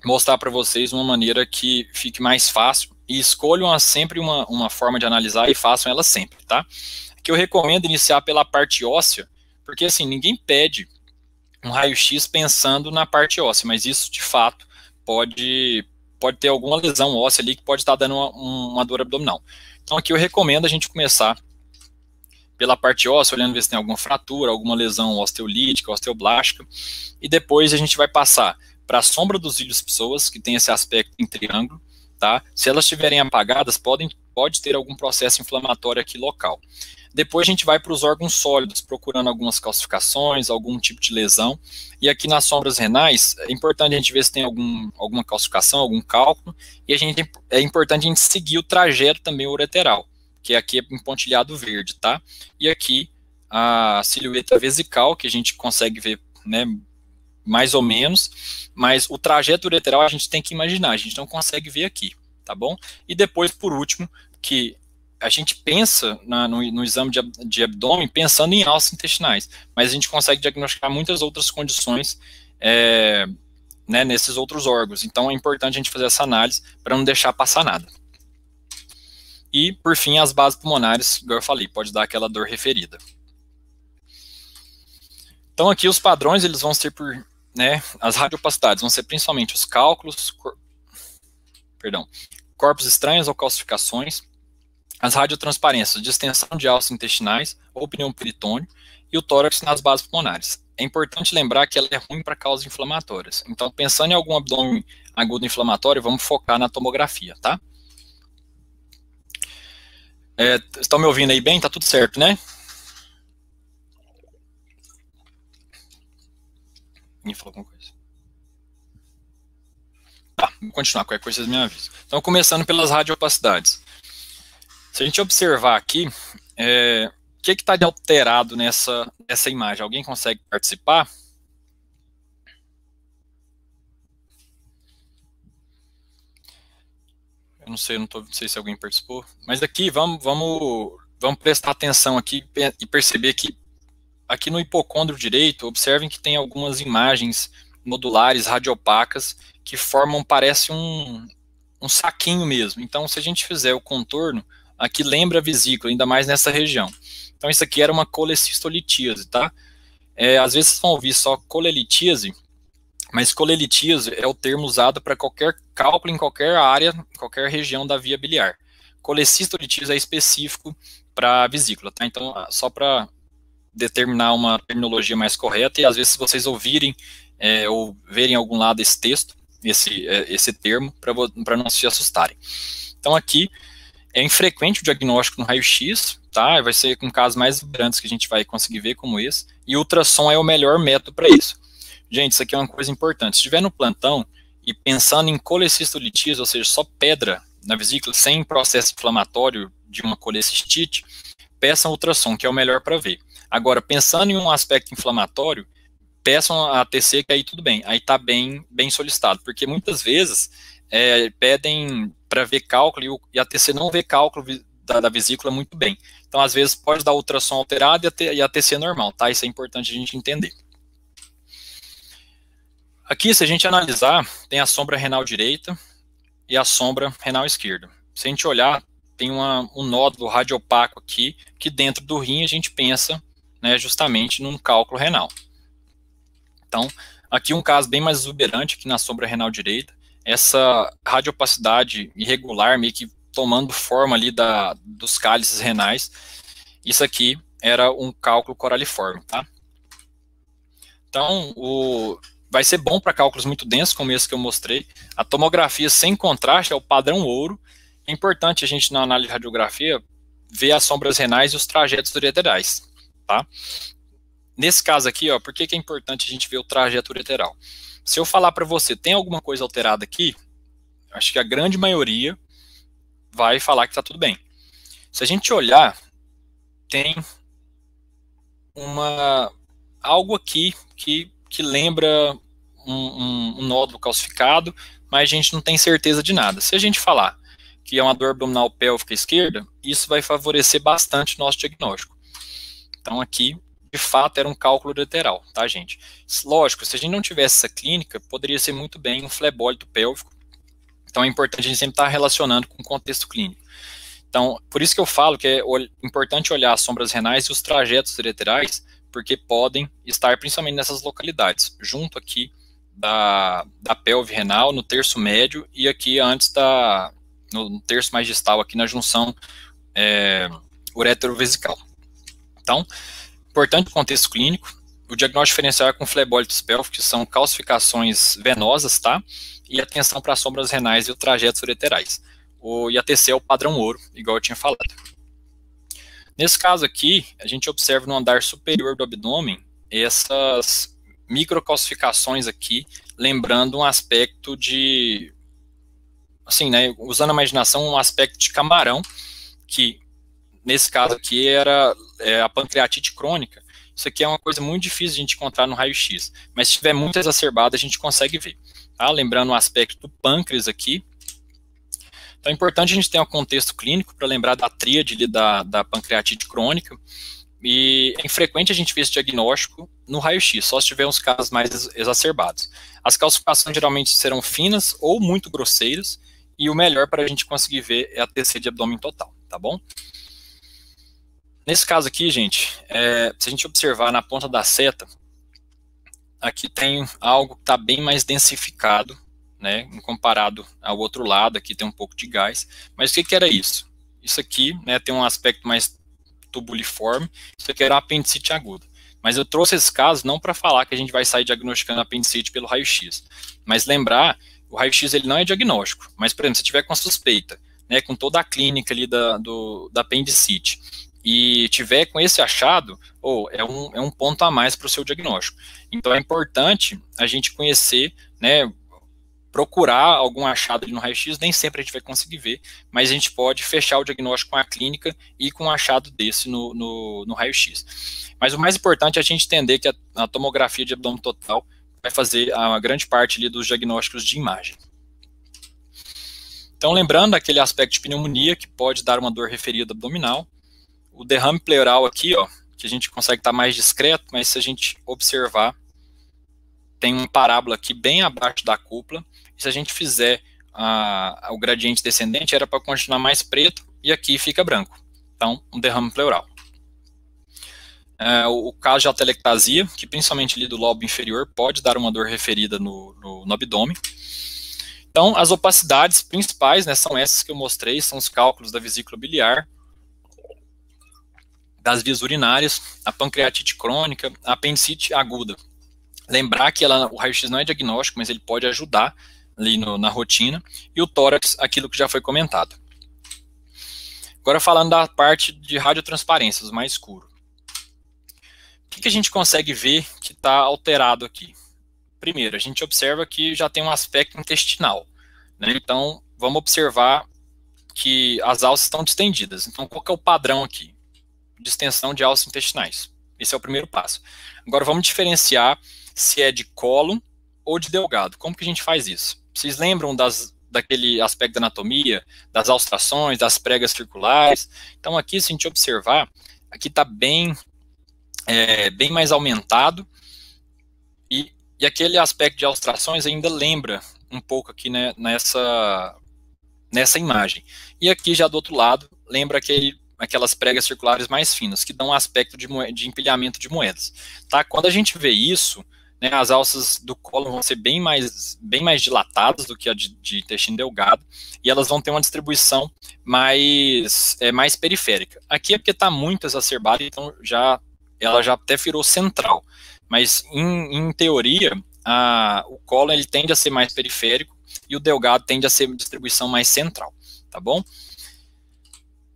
mostrar para vocês uma maneira que fique mais fácil. E escolham sempre uma forma de analisar e façam ela sempre, tá? Que eu recomendo iniciar pela parte óssea, porque assim, ninguém pede um raio-x pensando na parte óssea, mas isso de fato pode ter alguma lesão óssea ali que pode estar dando uma dor abdominal. Então aqui eu recomendo a gente começar pela parte óssea, olhando ver se tem alguma fratura, alguma lesão osteolítica, osteoblástica, e depois a gente vai passar para a sombra dos cílios pessoas, que tem esse aspecto em triângulo, tá? Se elas estiverem apagadas, pode ter algum processo inflamatório aqui local. Depois a gente vai para os órgãos sólidos, procurando algumas calcificações, algum tipo de lesão. E aqui nas sombras renais, é importante a gente ver se tem alguma calcificação, algum cálculo. E é importante a gente seguir o trajeto também ureteral, que aqui é empontilhado verde, tá? E aqui a silhueta vesical, que a gente consegue ver, né, mais ou menos, mas o trajeto ureteral a gente tem que imaginar, a gente não consegue ver aqui, tá bom? E depois, por último, que a gente pensa no exame de abdômen pensando em alças intestinais, mas a gente consegue diagnosticar muitas outras condições né, nesses outros órgãos. Então é importante a gente fazer essa análise para não deixar passar nada. E, por fim, as bases pulmonares, igual eu falei, pode dar aquela dor referida. Então aqui os padrões, eles vão ser por, né, as radiopacidades vão ser principalmente os cálculos, corpos estranhos ou calcificações, as radiotransparências de extensão de alças intestinais ou pneumoperitônio e o tórax nas bases pulmonares. É importante lembrar que ela é ruim para causas inflamatórias. Então, pensando em algum abdômen agudo inflamatório, vamos focar na tomografia, tá? Estão me ouvindo aí bem? Tá tudo certo, né? Ninguém falou alguma coisa? Tá, vou continuar, qualquer coisa vocês me avisam. Então, começando pelas radiopacidades. Se a gente observar aqui, o que está de alterado nessa imagem? Alguém consegue participar? Eu não sei, não sei se alguém participou. Mas aqui, vamos prestar atenção aqui e perceber que aqui no hipocôndrio direito, observem que tem algumas imagens nodulares radiopacas que formam, parece um saquinho mesmo. Então, se a gente fizer o contorno, aqui lembra a vesícula, ainda mais nessa região. Então, isso aqui era uma colecistolitíase, tá? Às vezes vocês vão ouvir só colelitíase, mas colelitíase é o termo usado para qualquer cálculo em qualquer área, qualquer região da via biliar. Colecistolitíase é específico para a vesícula, tá? Então, só para determinar uma terminologia mais correta, e às vezes se vocês ouvirem ou verem em algum lado esse texto, esse termo, para não se assustarem. Então, aqui, é infrequente o diagnóstico no raio-x, tá? Vai ser com casos mais grandes que a gente vai conseguir ver como esse, e o ultrassom é o melhor método para isso. Gente, isso aqui é uma coisa importante. Se estiver no plantão e pensando em colecistolitíase, ou seja, só pedra na vesícula, sem processo inflamatório de uma colecistite, peçam ultrassom, que é o melhor para ver. Agora, pensando em um aspecto inflamatório, peçam a ATC, que aí tudo bem, aí está bem solicitado, porque muitas vezes pedem para ver cálculo e a ATC não vê cálculo da vesícula muito bem. Então, às vezes, pode dar ultrassom alterado e a ATC normal, tá? Isso é importante a gente entender. Aqui, se a gente analisar, tem a sombra renal direita e a sombra renal esquerda. Se a gente olhar, tem um nódulo radiopaco aqui, que dentro do rim a gente pensa, né, justamente num cálculo renal. Então, aqui um caso bem mais exuberante aqui na sombra renal direita, essa radiopacidade irregular, meio que tomando forma ali dos cálices renais. Isso aqui era um cálculo coraliforme, tá? Então, vai ser bom para cálculos muito densos, como esse que eu mostrei. A tomografia sem contraste é o padrão ouro. É importante a gente, na análise de radiografia, ver as sombras renais e os trajetos ureterais, tá? Nesse caso aqui, ó, por que é importante a gente ver o trajeto ureteral? Se eu falar para você, tem alguma coisa alterada aqui, acho que a grande maioria vai falar que está tudo bem. Se a gente olhar, tem algo aqui que lembra um nódulo calcificado, mas a gente não tem certeza de nada. Se a gente falar que é uma dor abdominal pélvica esquerda, isso vai favorecer bastante o nosso diagnóstico. Então aqui, de fato, era um cálculo ureteral, tá, gente? Lógico, se a gente não tivesse essa clínica, poderia ser muito bem um flebólito pélvico. Então é importante a gente sempre estar relacionando com o contexto clínico. Então, por isso que eu falo que é importante olhar as sombras renais e os trajetos ureterais, porque podem estar principalmente nessas localidades, junto aqui da pelve renal, no terço médio, e aqui antes no terço mais distal, aqui na junção uretero-vesical. Então, importante contexto clínico, o diagnóstico diferencial é com flebólitos pélvicos, que são calcificações venosas, tá? E atenção para as sombras renais e os trajetos ureterais. O IATC é o padrão ouro, igual eu tinha falado. Nesse caso aqui, a gente observa no andar superior do abdômen essas microcalcificações aqui, lembrando um aspecto de, assim, né, usando a imaginação, um aspecto de camarão, que nesse caso aqui era a pancreatite crônica. Isso aqui é uma coisa muito difícil de a gente encontrar no raio-x, mas se estiver muito exacerbado, a gente consegue ver. Tá? Lembrando o aspecto do pâncreas aqui. Então é importante a gente ter um contexto clínico para lembrar da tríade da pancreatite crônica, e é infrequente a gente ver esse diagnóstico no raio-x, só se tiver uns casos mais exacerbados. As calcificações geralmente serão finas ou muito grosseiras, e o melhor para a gente conseguir ver é a TC de abdômen total, tá bom? Nesse caso aqui, gente, se a gente observar na ponta da seta, aqui tem algo que está bem mais densificado, né, em comparado ao outro lado, aqui tem um pouco de gás. Mas o que era isso? Isso aqui, né, tem um aspecto mais tubuliforme, isso aqui era uma apendicite aguda. Mas eu trouxe esse caso não para falar que a gente vai sair diagnosticando apendicite pelo raio-x, mas lembrar, o raio-x ele não é diagnóstico, mas, por exemplo, se tiver com a suspeita, né, com toda a clínica ali da apendicite, e tiver com esse achado, é um ponto a mais para o seu diagnóstico. Então é importante a gente conhecer, né, procurar algum achado ali no raio-x, nem sempre a gente vai conseguir ver, mas a gente pode fechar o diagnóstico com a clínica e com um achado desse no raio-x. Mas o mais importante é a gente entender que a tomografia de abdômen total vai fazer a grande parte ali dos diagnósticos de imagem. Então, lembrando aquele aspecto de pneumonia que pode dar uma dor referida abdominal, o derrame pleural aqui, ó, que a gente consegue estar mais discreto, mas se a gente observar, tem uma parábola aqui bem abaixo da cúpula, e se a gente fizer o gradiente descendente, era para continuar mais preto, e aqui fica branco. Então, um derrame pleural. O caso de atelectasia, que principalmente ali do lobo inferior, pode dar uma dor referida no abdômen. Então, as opacidades principais, né, são essas que eu mostrei, são os cálculos da vesícula biliar, das vias urinárias, a pancreatite crônica, a apendicite aguda. Lembrar que o raio-x não é diagnóstico, mas ele pode ajudar ali na rotina, e o tórax, aquilo que já foi comentado. Agora falando da parte de radiotransparência, os mais escuros. O que a gente consegue ver que está alterado aqui? Primeiro, a gente observa que já tem um aspecto intestinal, né? Então, vamos observar que as alças estão distendidas. Então, qual que é o padrão aqui? Distensão de alças intestinais. Esse é o primeiro passo. Agora vamos diferenciar se é de cólon ou de delgado. Como que a gente faz isso? Vocês lembram daquele aspecto da anatomia, das austrações, das pregas circulares? Então aqui, se a gente observar, aqui está bem mais aumentado, e aquele aspecto de austrações ainda lembra um pouco aqui, né, nessa imagem. E aqui já do outro lado, lembra aquelas pregas circulares mais finas, que dão um aspecto de empilhamento de moedas. Tá? Quando a gente vê isso, né, as alças do cólon vão ser bem mais dilatadas do que a de intestino delgado, e elas vão ter uma distribuição mais periférica. Aqui é porque está muito exacerbada, então ela já até virou central. Mas, em teoria, o cólon ele tende a ser mais periférico, e o delgado tende a ser distribuição mais central. Tá bom?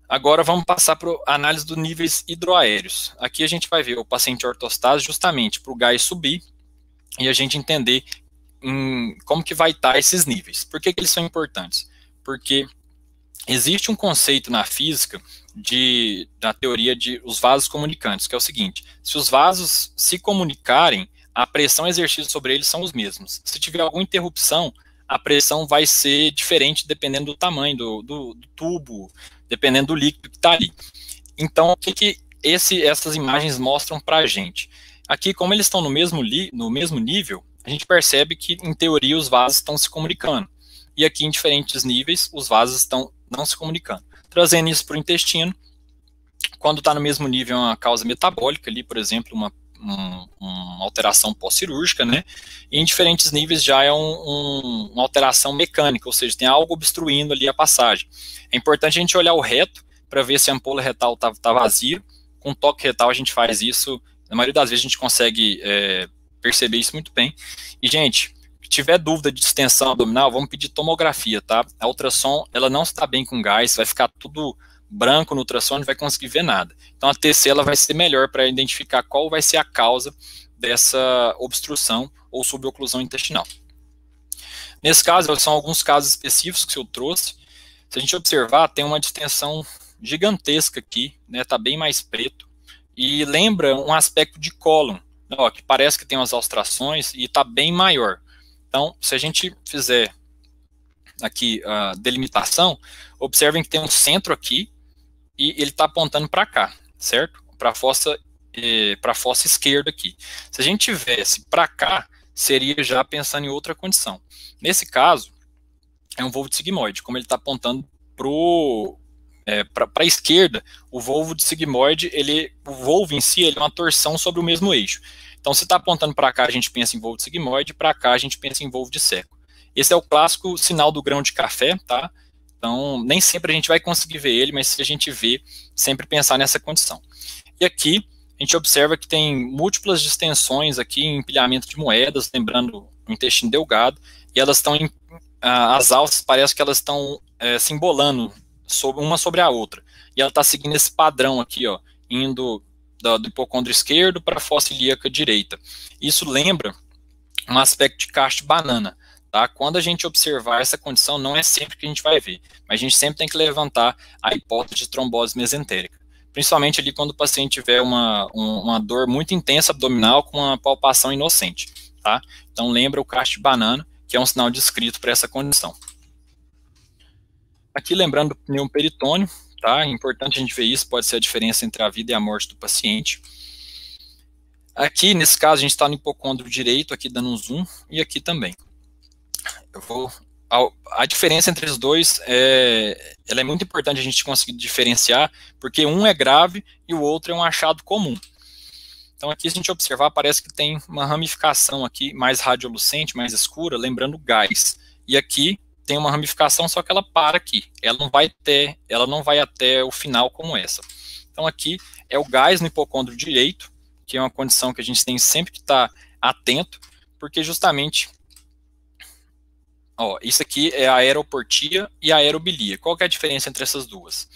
Agora vamos passar para a análise dos níveis hidroaéreos. Aqui a gente vai ver o paciente ortostase justamente para o gás subir e a gente entender como que vai estar esses níveis. Por que eles são importantes? Porque existe um conceito na física, na teoria de os vasos comunicantes, que é o seguinte: se os vasos se comunicarem, a pressão exercida sobre eles são os mesmos. Se tiver alguma interrupção, a pressão vai ser diferente dependendo do tamanho do tubo, dependendo do líquido que está ali. Então, o que essas imagens mostram para a gente? Aqui, como eles estão no mesmo nível, a gente percebe que, em teoria, os vasos estão se comunicando. E aqui, em diferentes níveis, os vasos estão não se comunicando. Trazendo isso para o intestino, quando está no mesmo nível, é uma causa metabólica, ali, por exemplo, uma alteração pós-cirúrgica, né? E em diferentes níveis já é uma alteração mecânica, ou seja, tem algo obstruindo ali a passagem. É importante a gente olhar o reto para ver se a ampola retal está vazia, Com toque retal a gente faz isso, na maioria das vezes a gente consegue perceber isso muito bem. E, gente, se tiver dúvida de distensão abdominal, vamos pedir tomografia, tá? A ultrassom, ela não está bem com gás, vai ficar tudo branco no ultrassom, não vai conseguir ver nada. Então a TC ela vai ser melhor para identificar qual vai ser a causa dessa obstrução ou suboclusão intestinal. Nesse caso, são alguns casos específicos que eu trouxe. Se a gente observar, tem uma distensão gigantesca aqui, né? Tá bem mais preto e lembra um aspecto de cólon, ó, que parece que tem umas alstrações e tá bem maior. Então, se a gente fizer aqui a delimitação, observem que tem um centro aqui e ele está apontando para cá, certo? Para a fossa esquerda aqui. Se a gente tivesse para cá, seria já pensando em outra condição. Nesse caso, é um volvo de sigmoide, como ele está apontando para a esquerda, o volvo de sigmoide, o volvo em si, ele é uma torção sobre o mesmo eixo. Então, se está apontando para cá, a gente pensa em volvo de sigmoide, para cá a gente pensa em volvo de seco. Esse é o clássico sinal do grão de café, tá? Então, nem sempre a gente vai conseguir ver ele, mas se a gente vê, sempre pensar nessa condição. E aqui, a gente observa que tem múltiplas distensões aqui em empilhamento de moedas, lembrando o intestino delgado, e elas estão, as alças parece que elas estão se embolando uma sobre a outra. E ela está seguindo esse padrão aqui, ó, indo do hipocôndrio esquerdo para a fossa ilíaca direita. Isso lembra um aspecto de cacho de banana. Tá? Quando a gente observar essa condição, não é sempre que a gente vai ver, mas a gente sempre tem que levantar a hipótese de trombose mesentérica, principalmente ali quando o paciente tiver uma dor muito intensa abdominal com uma palpação inocente. Tá? Então lembra o cacho de banana, que é um sinal descrito para essa condição. Aqui lembrando o pneu peritônio, tá? É importante a gente ver isso, pode ser a diferença entre a vida e a morte do paciente. Aqui, nesse caso, a gente está no hipocôndrio direito, aqui dando um zoom, e aqui também. A diferença entre os dois ela é muito importante a gente conseguir diferenciar, porque um é grave e o outro é um achado comum. Então aqui, se a gente observar, parece que tem uma ramificação aqui mais radiolucente, mais escura, lembrando gás. E aqui tem uma ramificação, só que ela para aqui. Ela não vai até o final como essa. Então aqui é o gás no hipocôndrio direito, que é uma condição que a gente tem sempre que estar atento, porque justamente isso aqui é a aeroportia e a aerobilia. Qual que é a diferença entre essas duas?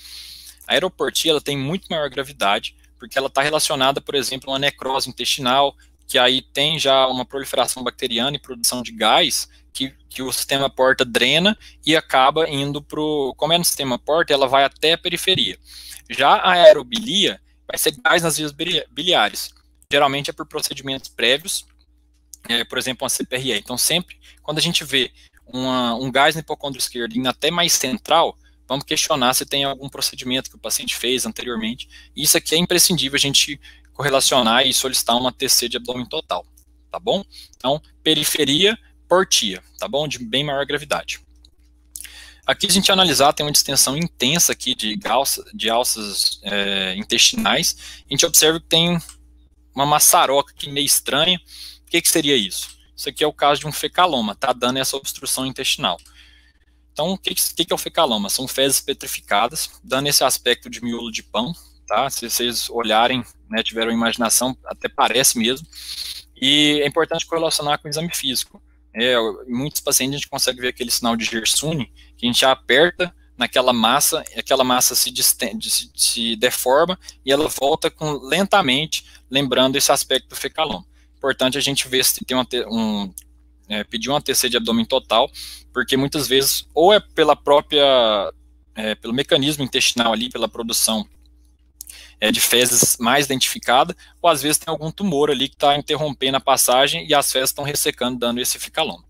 A aeroportia ela tem muito maior gravidade, porque ela está relacionada, por exemplo, a uma necrose intestinal, que aí tem já uma proliferação bacteriana e produção de gás, que o sistema porta drena e acaba indo para o... Como é no sistema porta, ela vai até a periferia. Já a aerobilia vai ser gás nas vias biliares. Geralmente é por procedimentos prévios, por exemplo, uma CPRE. Então, sempre, quando a gente vê um gás no hipocôndrio esquerdo indo até mais central, vamos questionar se tem algum procedimento que o paciente fez anteriormente. Isso aqui é imprescindível a gente correlacionar e solicitar uma TC de abdômen total, tá bom? Então, periferia, portia, tá bom? De bem maior gravidade. Aqui, se a gente analisar, tem uma distensão intensa aqui de alças intestinais. A gente observa que tem uma maçaroca aqui meio estranha. O que seria isso? Isso aqui é o caso de um fecaloma, tá dando essa obstrução intestinal. Então, o que é o fecaloma? São fezes petrificadas, dando esse aspecto de miolo de pão, tá? Se vocês olharem, né, tiveram imaginação, até parece mesmo. E é importante correlacionar com o exame físico. Em muitos pacientes a gente consegue ver aquele sinal de Gersuni, que a gente aperta naquela massa, e aquela massa se deforma e ela volta lentamente, lembrando esse aspecto do fecaloma. Importante a gente ver se tem pedir uma TC de abdômen total, porque muitas vezes, ou é pelo mecanismo intestinal ali, pela produção de fezes mais identificada, ou às vezes tem algum tumor ali que está interrompendo a passagem e as fezes estão ressecando, dando esse fecaloma.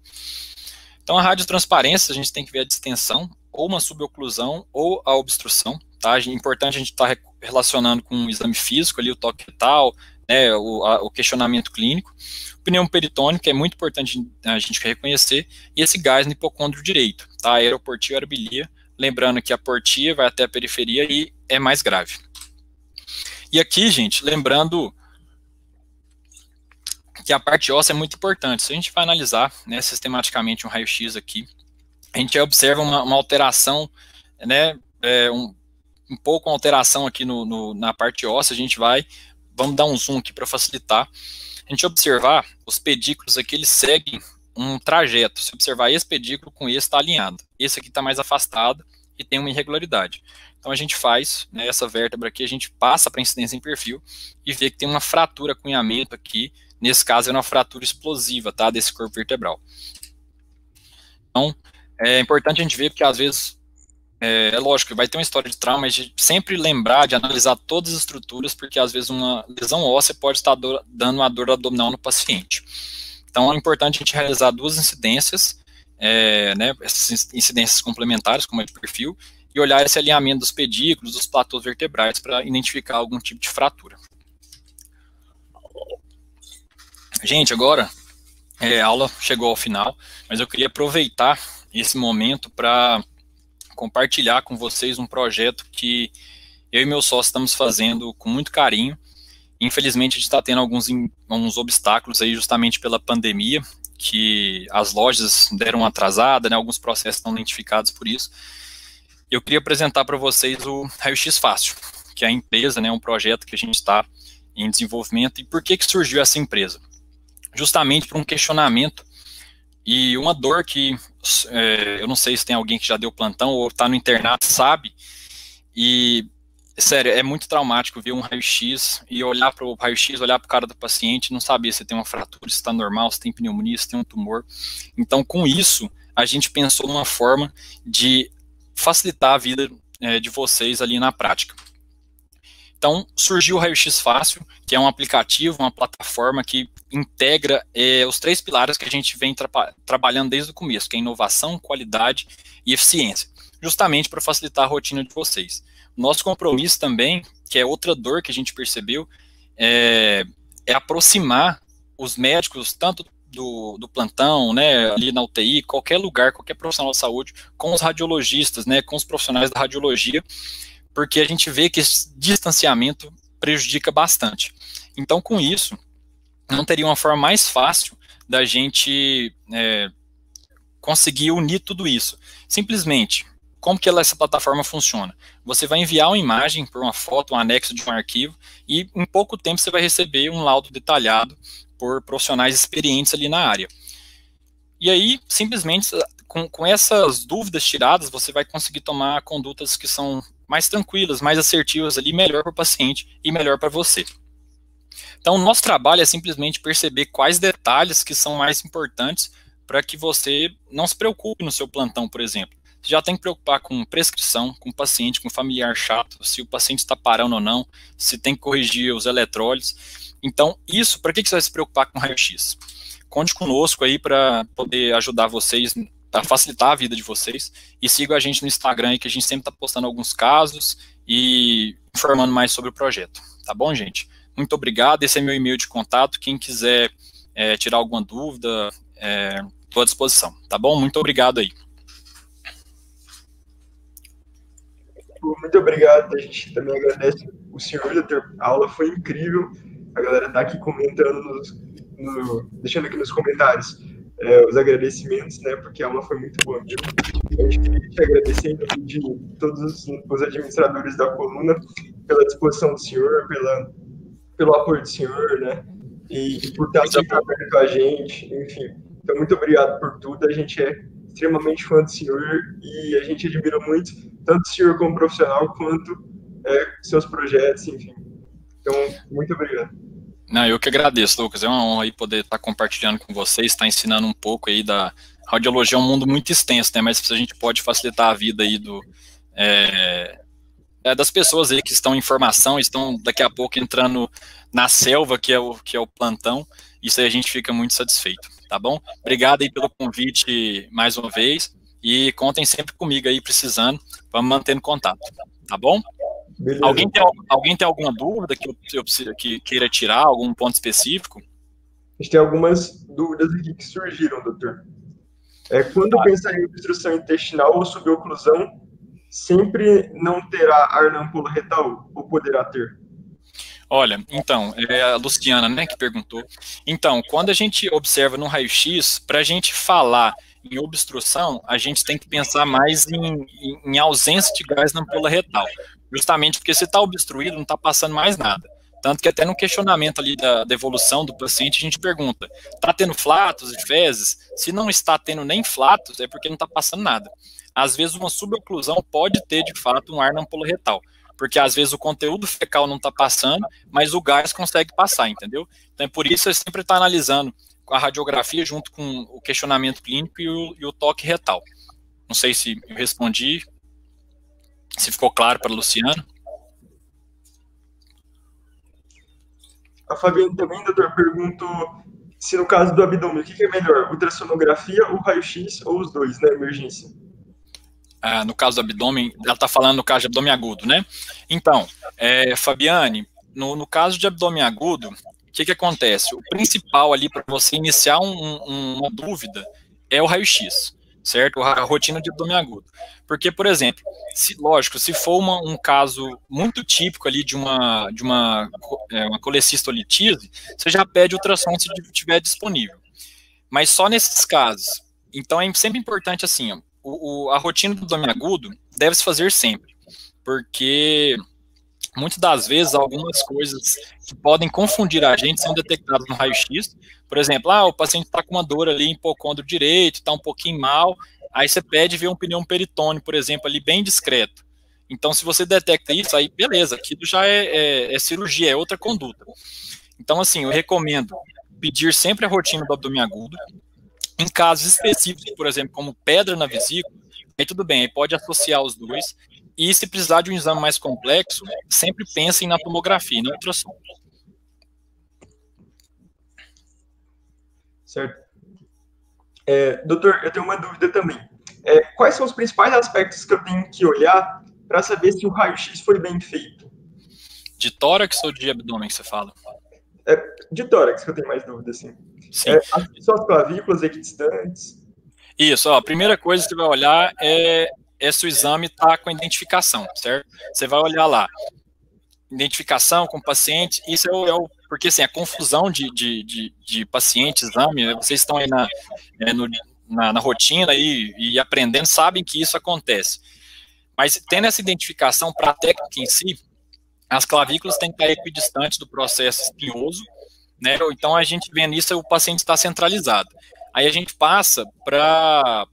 Então a radiotransparência, a gente tem que ver a distensão, ou uma suboclusão, ou a obstrução, tá? É importante a gente estar relacionando com o exame físico ali, o toque retal, né, o questionamento clínico, o pneu peritônio, que é muito importante a gente reconhecer, e esse gás no hipocôndrio direito, tá? A aeroportia e a aerobilia, lembrando que a portia vai até a periferia e é mais grave. E aqui, gente, lembrando que a parte óssea é muito importante. Se a gente vai analisar, né, sistematicamente um raio-x aqui, a gente observa uma alteração, né, um pouco uma alteração aqui na parte óssea, vamos dar um zoom aqui para facilitar. A gente observar, os pedículos aqui, eles seguem um trajeto. Se observar esse pedículo com esse está alinhado. Esse aqui está mais afastado e tem uma irregularidade. Então a gente faz, né, essa vértebra aqui, a gente passa para incidência em perfil e vê que tem uma fratura cunhamento aqui. Nesse caso é uma fratura explosiva, tá, desse corpo vertebral. Então é importante a gente ver, porque às vezes é lógico que vai ter uma história de trauma, mas de sempre lembrar de analisar todas as estruturas, porque às vezes uma lesão óssea pode estar dando uma dor abdominal no paciente. Então é importante a gente realizar 2 incidências, né, essas incidências complementares, como a de perfil, e olhar esse alinhamento dos pedículos, dos platôs vertebrais, para identificar algum tipo de fratura. Gente, agora a aula chegou ao final, mas eu queria aproveitar esse momento para compartilhar com vocês um projeto que eu e meu sócio estamos fazendo com muito carinho. Infelizmente a gente está tendo alguns obstáculos aí justamente pela pandemia, que as lojas deram uma atrasada, né, alguns processos estão lentificados por isso. Eu queria apresentar para vocês o Raio-X Fácil, que é a empresa, né, um projeto que a gente está em desenvolvimento. E por que surgiu essa empresa? Justamente por um questionamento e uma dor que eu não sei se tem alguém que já deu plantão ou está no internato, sabe, e, sério, é muito traumático ver um raio-x e olhar para o raio-x, olhar para o cara do paciente e não saber se tem uma fratura, se está normal, se tem pneumonia, se tem um tumor. Então, com isso, a gente pensou numa forma de facilitar a vida de vocês ali na prática. Então, surgiu o Raio-X Fácil, que é um aplicativo, uma plataforma que integra os 3 pilares que a gente vem trabalhando desde o começo, que é inovação, qualidade e eficiência, justamente para facilitar a rotina de vocês. Nosso compromisso também, que é outra dor que a gente percebeu, é aproximar os médicos, tanto do plantão, né, ali na UTI, qualquer lugar, qualquer profissional de saúde, com os radiologistas, né, com os profissionais da radiologia, porque a gente vê que esse distanciamento prejudica bastante. Então, com isso, não teria uma forma mais fácil da gente conseguir unir tudo isso. Simplesmente, como que essa plataforma funciona? Você vai enviar uma imagem por uma foto, um anexo de um arquivo, e em pouco tempo você vai receber um laudo detalhado por profissionais experientes ali na área. E aí, simplesmente, com essas dúvidas tiradas, você vai conseguir tomar condutas que são mais tranquilas, mais assertivas ali, melhor para o paciente e melhor para você. Então, o nosso trabalho é simplesmente perceber quais detalhes que são mais importantes para que você não se preocupe no seu plantão, por exemplo. Você já tem que preocupar com prescrição, com o paciente, com o familiar chato, se o paciente está parando ou não, se tem que corrigir os eletrólitos. Então, isso, para que você vai se preocupar com raio-x? Conte conosco aí para poder ajudar vocês a facilitar a vida de vocês, e siga a gente no Instagram aí, que a gente sempre está postando alguns casos e informando mais sobre o projeto. Tá bom, gente? Muito obrigado, esse é meu e-mail de contato, quem quiser tirar alguma dúvida, estou à disposição, tá bom? Muito obrigado aí. Muito obrigado, a gente também agradece o senhor, doutor, a aula foi incrível, a galera está aqui comentando, deixando aqui nos comentários os agradecimentos, né, porque a aula foi muito boa mesmo. A gente queria te agradecer em nome de todos os administradores da coluna pela disposição do senhor, pelo apoio do senhor, né, e por estar sempre aberto com a gente, enfim. Então, muito obrigado por tudo, a gente é extremamente fã do senhor e a gente admira muito, tanto o senhor como profissional, quanto seus projetos, enfim. Então, muito obrigado. Não, eu que agradeço, Lucas, é uma honra aí poder estar compartilhando com vocês, estar ensinando um pouco aí da radiologia, é um mundo muito extenso, né, mas a gente pode facilitar a vida aí das pessoas aí que estão em formação, estão daqui a pouco entrando na selva, que é o plantão, isso aí a gente fica muito satisfeito, tá bom? Obrigado aí pelo convite mais uma vez, e contem sempre comigo aí precisando, vamos mantendo contato, tá bom? Alguém tem alguma dúvida que queira tirar, algum ponto específico? A gente tem algumas dúvidas aqui que surgiram, doutor. Quando pensar em obstrução intestinal ou suboclusão, sempre não terá ar na ampola retal ou poderá ter? Olha, então, é a Luciana, né, que perguntou. Então, quando a gente observa no raio-x, para a gente falar em obstrução, a gente tem que pensar mais em ausência de gás na ampola retal. Justamente porque se está obstruído, não está passando mais nada. Tanto que até no questionamento ali da evolução do paciente, a gente pergunta, está tendo flatos e fezes? Se não está tendo nem flatos, é porque não está passando nada. Às vezes uma suboclusão pode ter, de fato, um ar na ampola retal. Porque às vezes o conteúdo fecal não está passando, mas o gás consegue passar, entendeu? Então é por isso que você sempre está analisando a radiografia junto com o questionamento clínico e o toque retal. Não sei se eu respondi, se ficou claro para a Luciana. A Fabiana também, doutor, perguntou se no caso do abdômen, o que é melhor, ultrassonografia ou raio-x, ou os dois, na emergência? No caso do abdômen, ela está falando no caso de abdômen agudo, né? Então, Fabiane, no caso de abdômen agudo, o que acontece? O principal ali para você iniciar uma dúvida é o raio-x, certo? A rotina de abdômen agudo. Porque, por exemplo, lógico, se for um caso muito típico ali de uma colecistolitise, você já pede ultrassom se estiver disponível. Mas só nesses casos. Então é sempre importante assim, ó, a rotina do abdômen agudo deve se fazer sempre, porque muitas das vezes algumas coisas que podem confundir a gente são detectadas no raio-x. Por exemplo, o paciente está com uma dor ali em hipocôndrio direito, está um pouquinho mal, aí você pede ver um pneu peritônio, por exemplo, ali bem discreto. Então, se você detecta isso, aí beleza, aquilo já é cirurgia, é outra conduta. Então, assim, eu recomendo pedir sempre a rotina do abdômen agudo. Em casos específicos, por exemplo, como pedra na vesícula, aí tudo bem, aí pode associar os dois. E se precisar de um exame mais complexo, sempre pensem na tomografia, no ultrassom. Certo. Doutor, eu tenho uma dúvida também. Quais são os principais aspectos que eu tenho que olhar para saber se o raio-x foi bem feito? De tórax ou de abdômen que você fala? De tórax que eu tenho mais dúvida, assim. Sim. Só as clavículas equidistantes. Isso, a primeira coisa que você vai olhar é se o exame está com a identificação, certo? Você vai olhar lá, identificação com o paciente, isso porque assim, a confusão de paciente, exame, vocês estão aí na rotina e aprendendo, sabem que isso acontece. Mas tendo essa identificação para a técnica em si, as clavículas têm que estar equidistantes do processo espinhoso, né? Então a gente vê nisso, o paciente está centralizado. Aí a gente passa para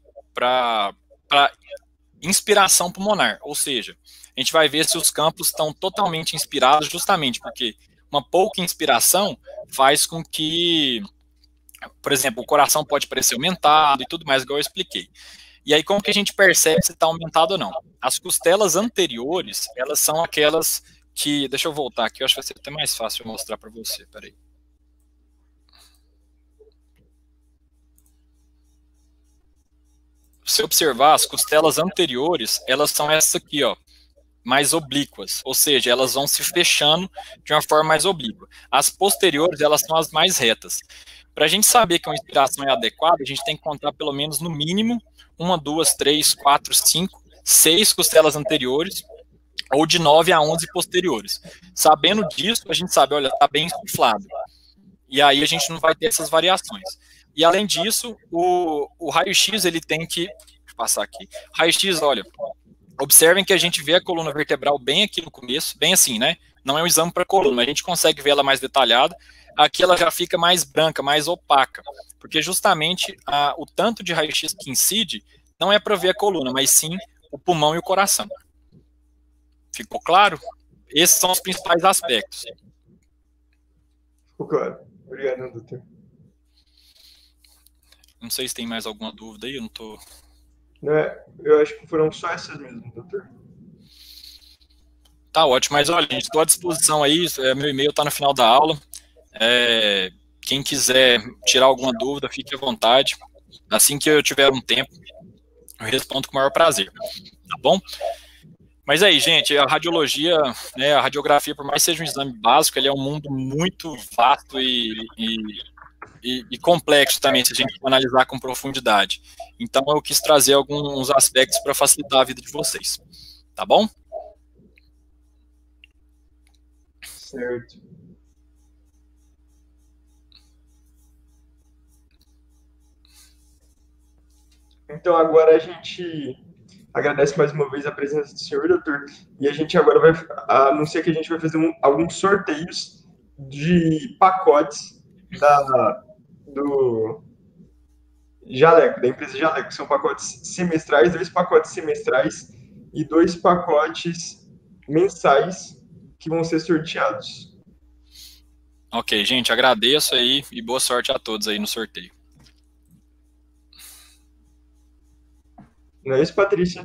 inspiração pulmonar, ou seja, a gente vai ver se os campos estão totalmente inspirados, justamente porque uma pouca inspiração faz com que, por exemplo, o coração pode parecer aumentado e tudo mais, igual eu expliquei. E aí, como que a gente percebe se está aumentado ou não? As costelas anteriores, elas são aquelas que... Deixa eu voltar aqui, eu acho que vai ser até mais fácil eu mostrar para você, peraí. Se observar, as costelas anteriores, elas são essas aqui, ó, mais oblíquas, ou seja, elas vão se fechando de uma forma mais oblíqua. As posteriores, elas são as mais retas. Para a gente saber que uma inspiração é adequada, a gente tem que contar pelo menos, no mínimo, 1, 2, 3, 4, 5, 6 costelas anteriores, ou de 9 a 11 posteriores. Sabendo disso, a gente sabe, olha, está bem insuflado. E aí a gente não vai ter essas variações. E além disso, o raio-x, ele tem que... Deixa eu passar aqui. Raio-x, olha, observem que a gente vê a coluna vertebral bem aqui no começo, bem assim, né? Não é um exame para coluna, mas a gente consegue ver ela mais detalhada. Aqui ela já fica mais branca, mais opaca, porque justamente o tanto de raio-x que incide não é para ver a coluna, mas sim o pulmão e o coração. Ficou claro? Esses são os principais aspectos. Ficou claro. Obrigado, doutor. Não sei se tem mais alguma dúvida aí, eu não tô... Não eu acho que foram só essas mesmo, doutor. Tá ótimo, mas olha, gente, estou à disposição aí, meu e-mail está no final da aula. Quem quiser tirar alguma dúvida, fique à vontade. Assim que eu tiver um tempo, eu respondo com o maior prazer, tá bom? Mas aí, gente, a radiologia, né, a radiografia, por mais que seja um exame básico, ele é um mundo muito vasto e complexo também, se a gente for analisar com profundidade. Então, eu quis trazer alguns aspectos para facilitar a vida de vocês, tá bom? Certo. Então, agora a gente agradece mais uma vez a presença do senhor, doutor, e a gente agora vai anunciar que a gente vai fazer alguns sorteios de pacotes do Jaleco, da empresa Jaleco, que são pacotes semestrais, 2 pacotes semestrais e 2 pacotes mensais que vão ser sorteados. Ok, gente, agradeço aí e boa sorte a todos aí no sorteio. Não é isso, Patrícia?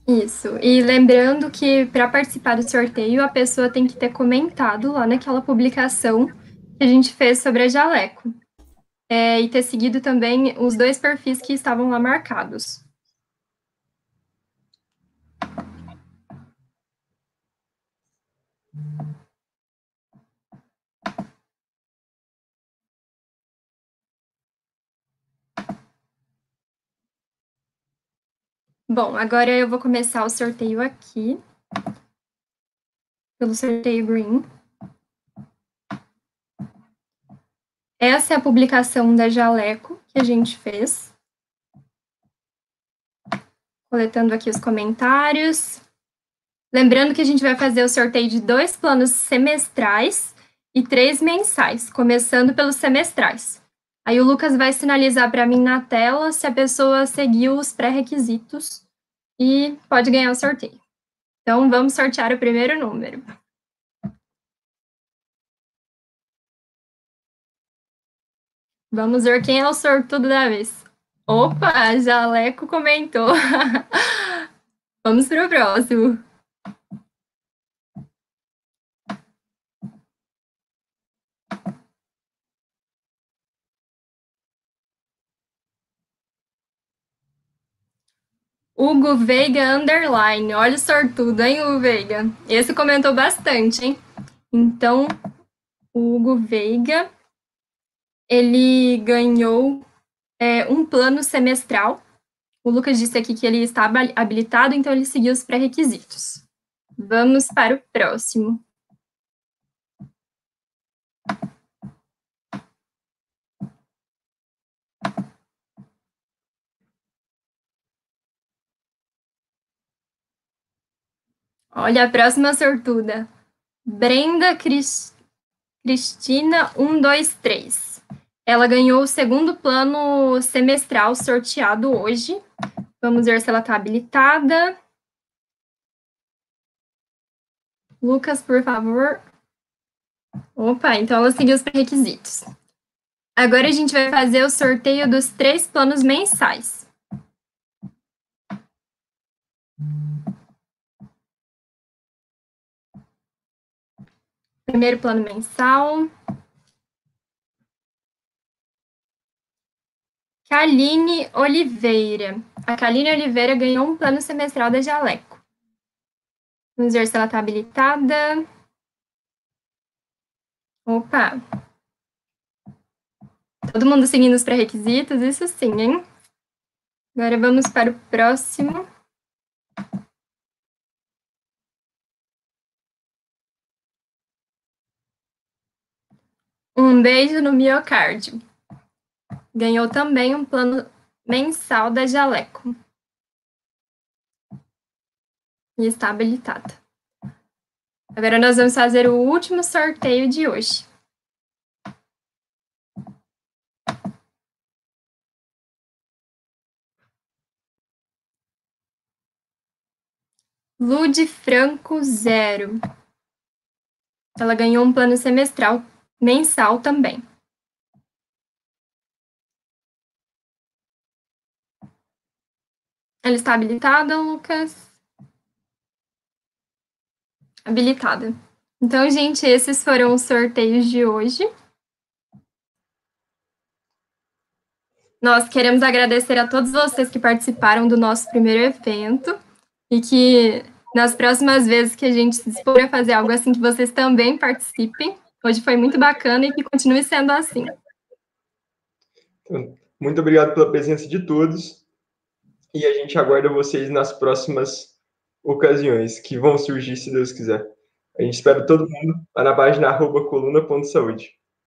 Isso. E lembrando que para participar do sorteio, a pessoa tem que ter comentado lá naquela publicação que a gente fez sobre a Jaleco. E ter seguido também os 2 perfis que estavam lá marcados. Bom, agora eu vou começar o sorteio aqui, pelo sorteio Green. Essa é a publicação da Jaleco que a gente fez. Coletando aqui os comentários. Lembrando que a gente vai fazer o sorteio de 2 planos semestrais e 3 mensais, começando pelos semestrais. Aí o Lucas vai sinalizar para mim na tela se a pessoa seguiu os pré-requisitos e pode ganhar o sorteio. Então, vamos sortear o primeiro número. Vamos ver quem é o sortudo da vez. Opa, Jaleco comentou. Vamos para o próximo. Hugo Veiga underline. Olha o sortudo, hein, Hugo Veiga? Esse comentou bastante, hein? Então, o Hugo Veiga, ele ganhou um plano semestral. O Lucas disse aqui que ele está habilitado, então ele seguiu os pré-requisitos. Vamos para o próximo. Olha a próxima sortuda. Brenda Cristina 123. Ela ganhou o segundo plano semestral sorteado hoje. Vamos ver se ela está habilitada. Lucas, por favor. Opa, então ela seguiu os pré-requisitos. Agora a gente vai fazer o sorteio dos 3 planos mensais. Primeiro plano mensal. Kaline Oliveira. A Kaline Oliveira ganhou um plano semestral da Jaleco. Vamos ver se ela está habilitada. Opa! Todo mundo seguindo os pré-requisitos? Isso sim, hein? Agora vamos para o próximo. Um beijo no miocárdio. Ganhou também um plano mensal da Jaleco. E está habilitada. Agora nós vamos fazer o último sorteio de hoje. Lude Franco 0. Ela ganhou um plano semestral mensal também. Ela está habilitada, Lucas? Habilitada. Então, gente, esses foram os sorteios de hoje. Nós queremos agradecer a todos vocês que participaram do nosso primeiro evento e que nas próximas vezes que a gente se dispor a fazer algo assim, que vocês também participem. Hoje foi muito bacana e que continue sendo assim. Muito obrigado pela presença de todos e a gente aguarda vocês nas próximas ocasiões que vão surgir, se Deus quiser. A gente espera todo mundo lá na página @coluna.saúde.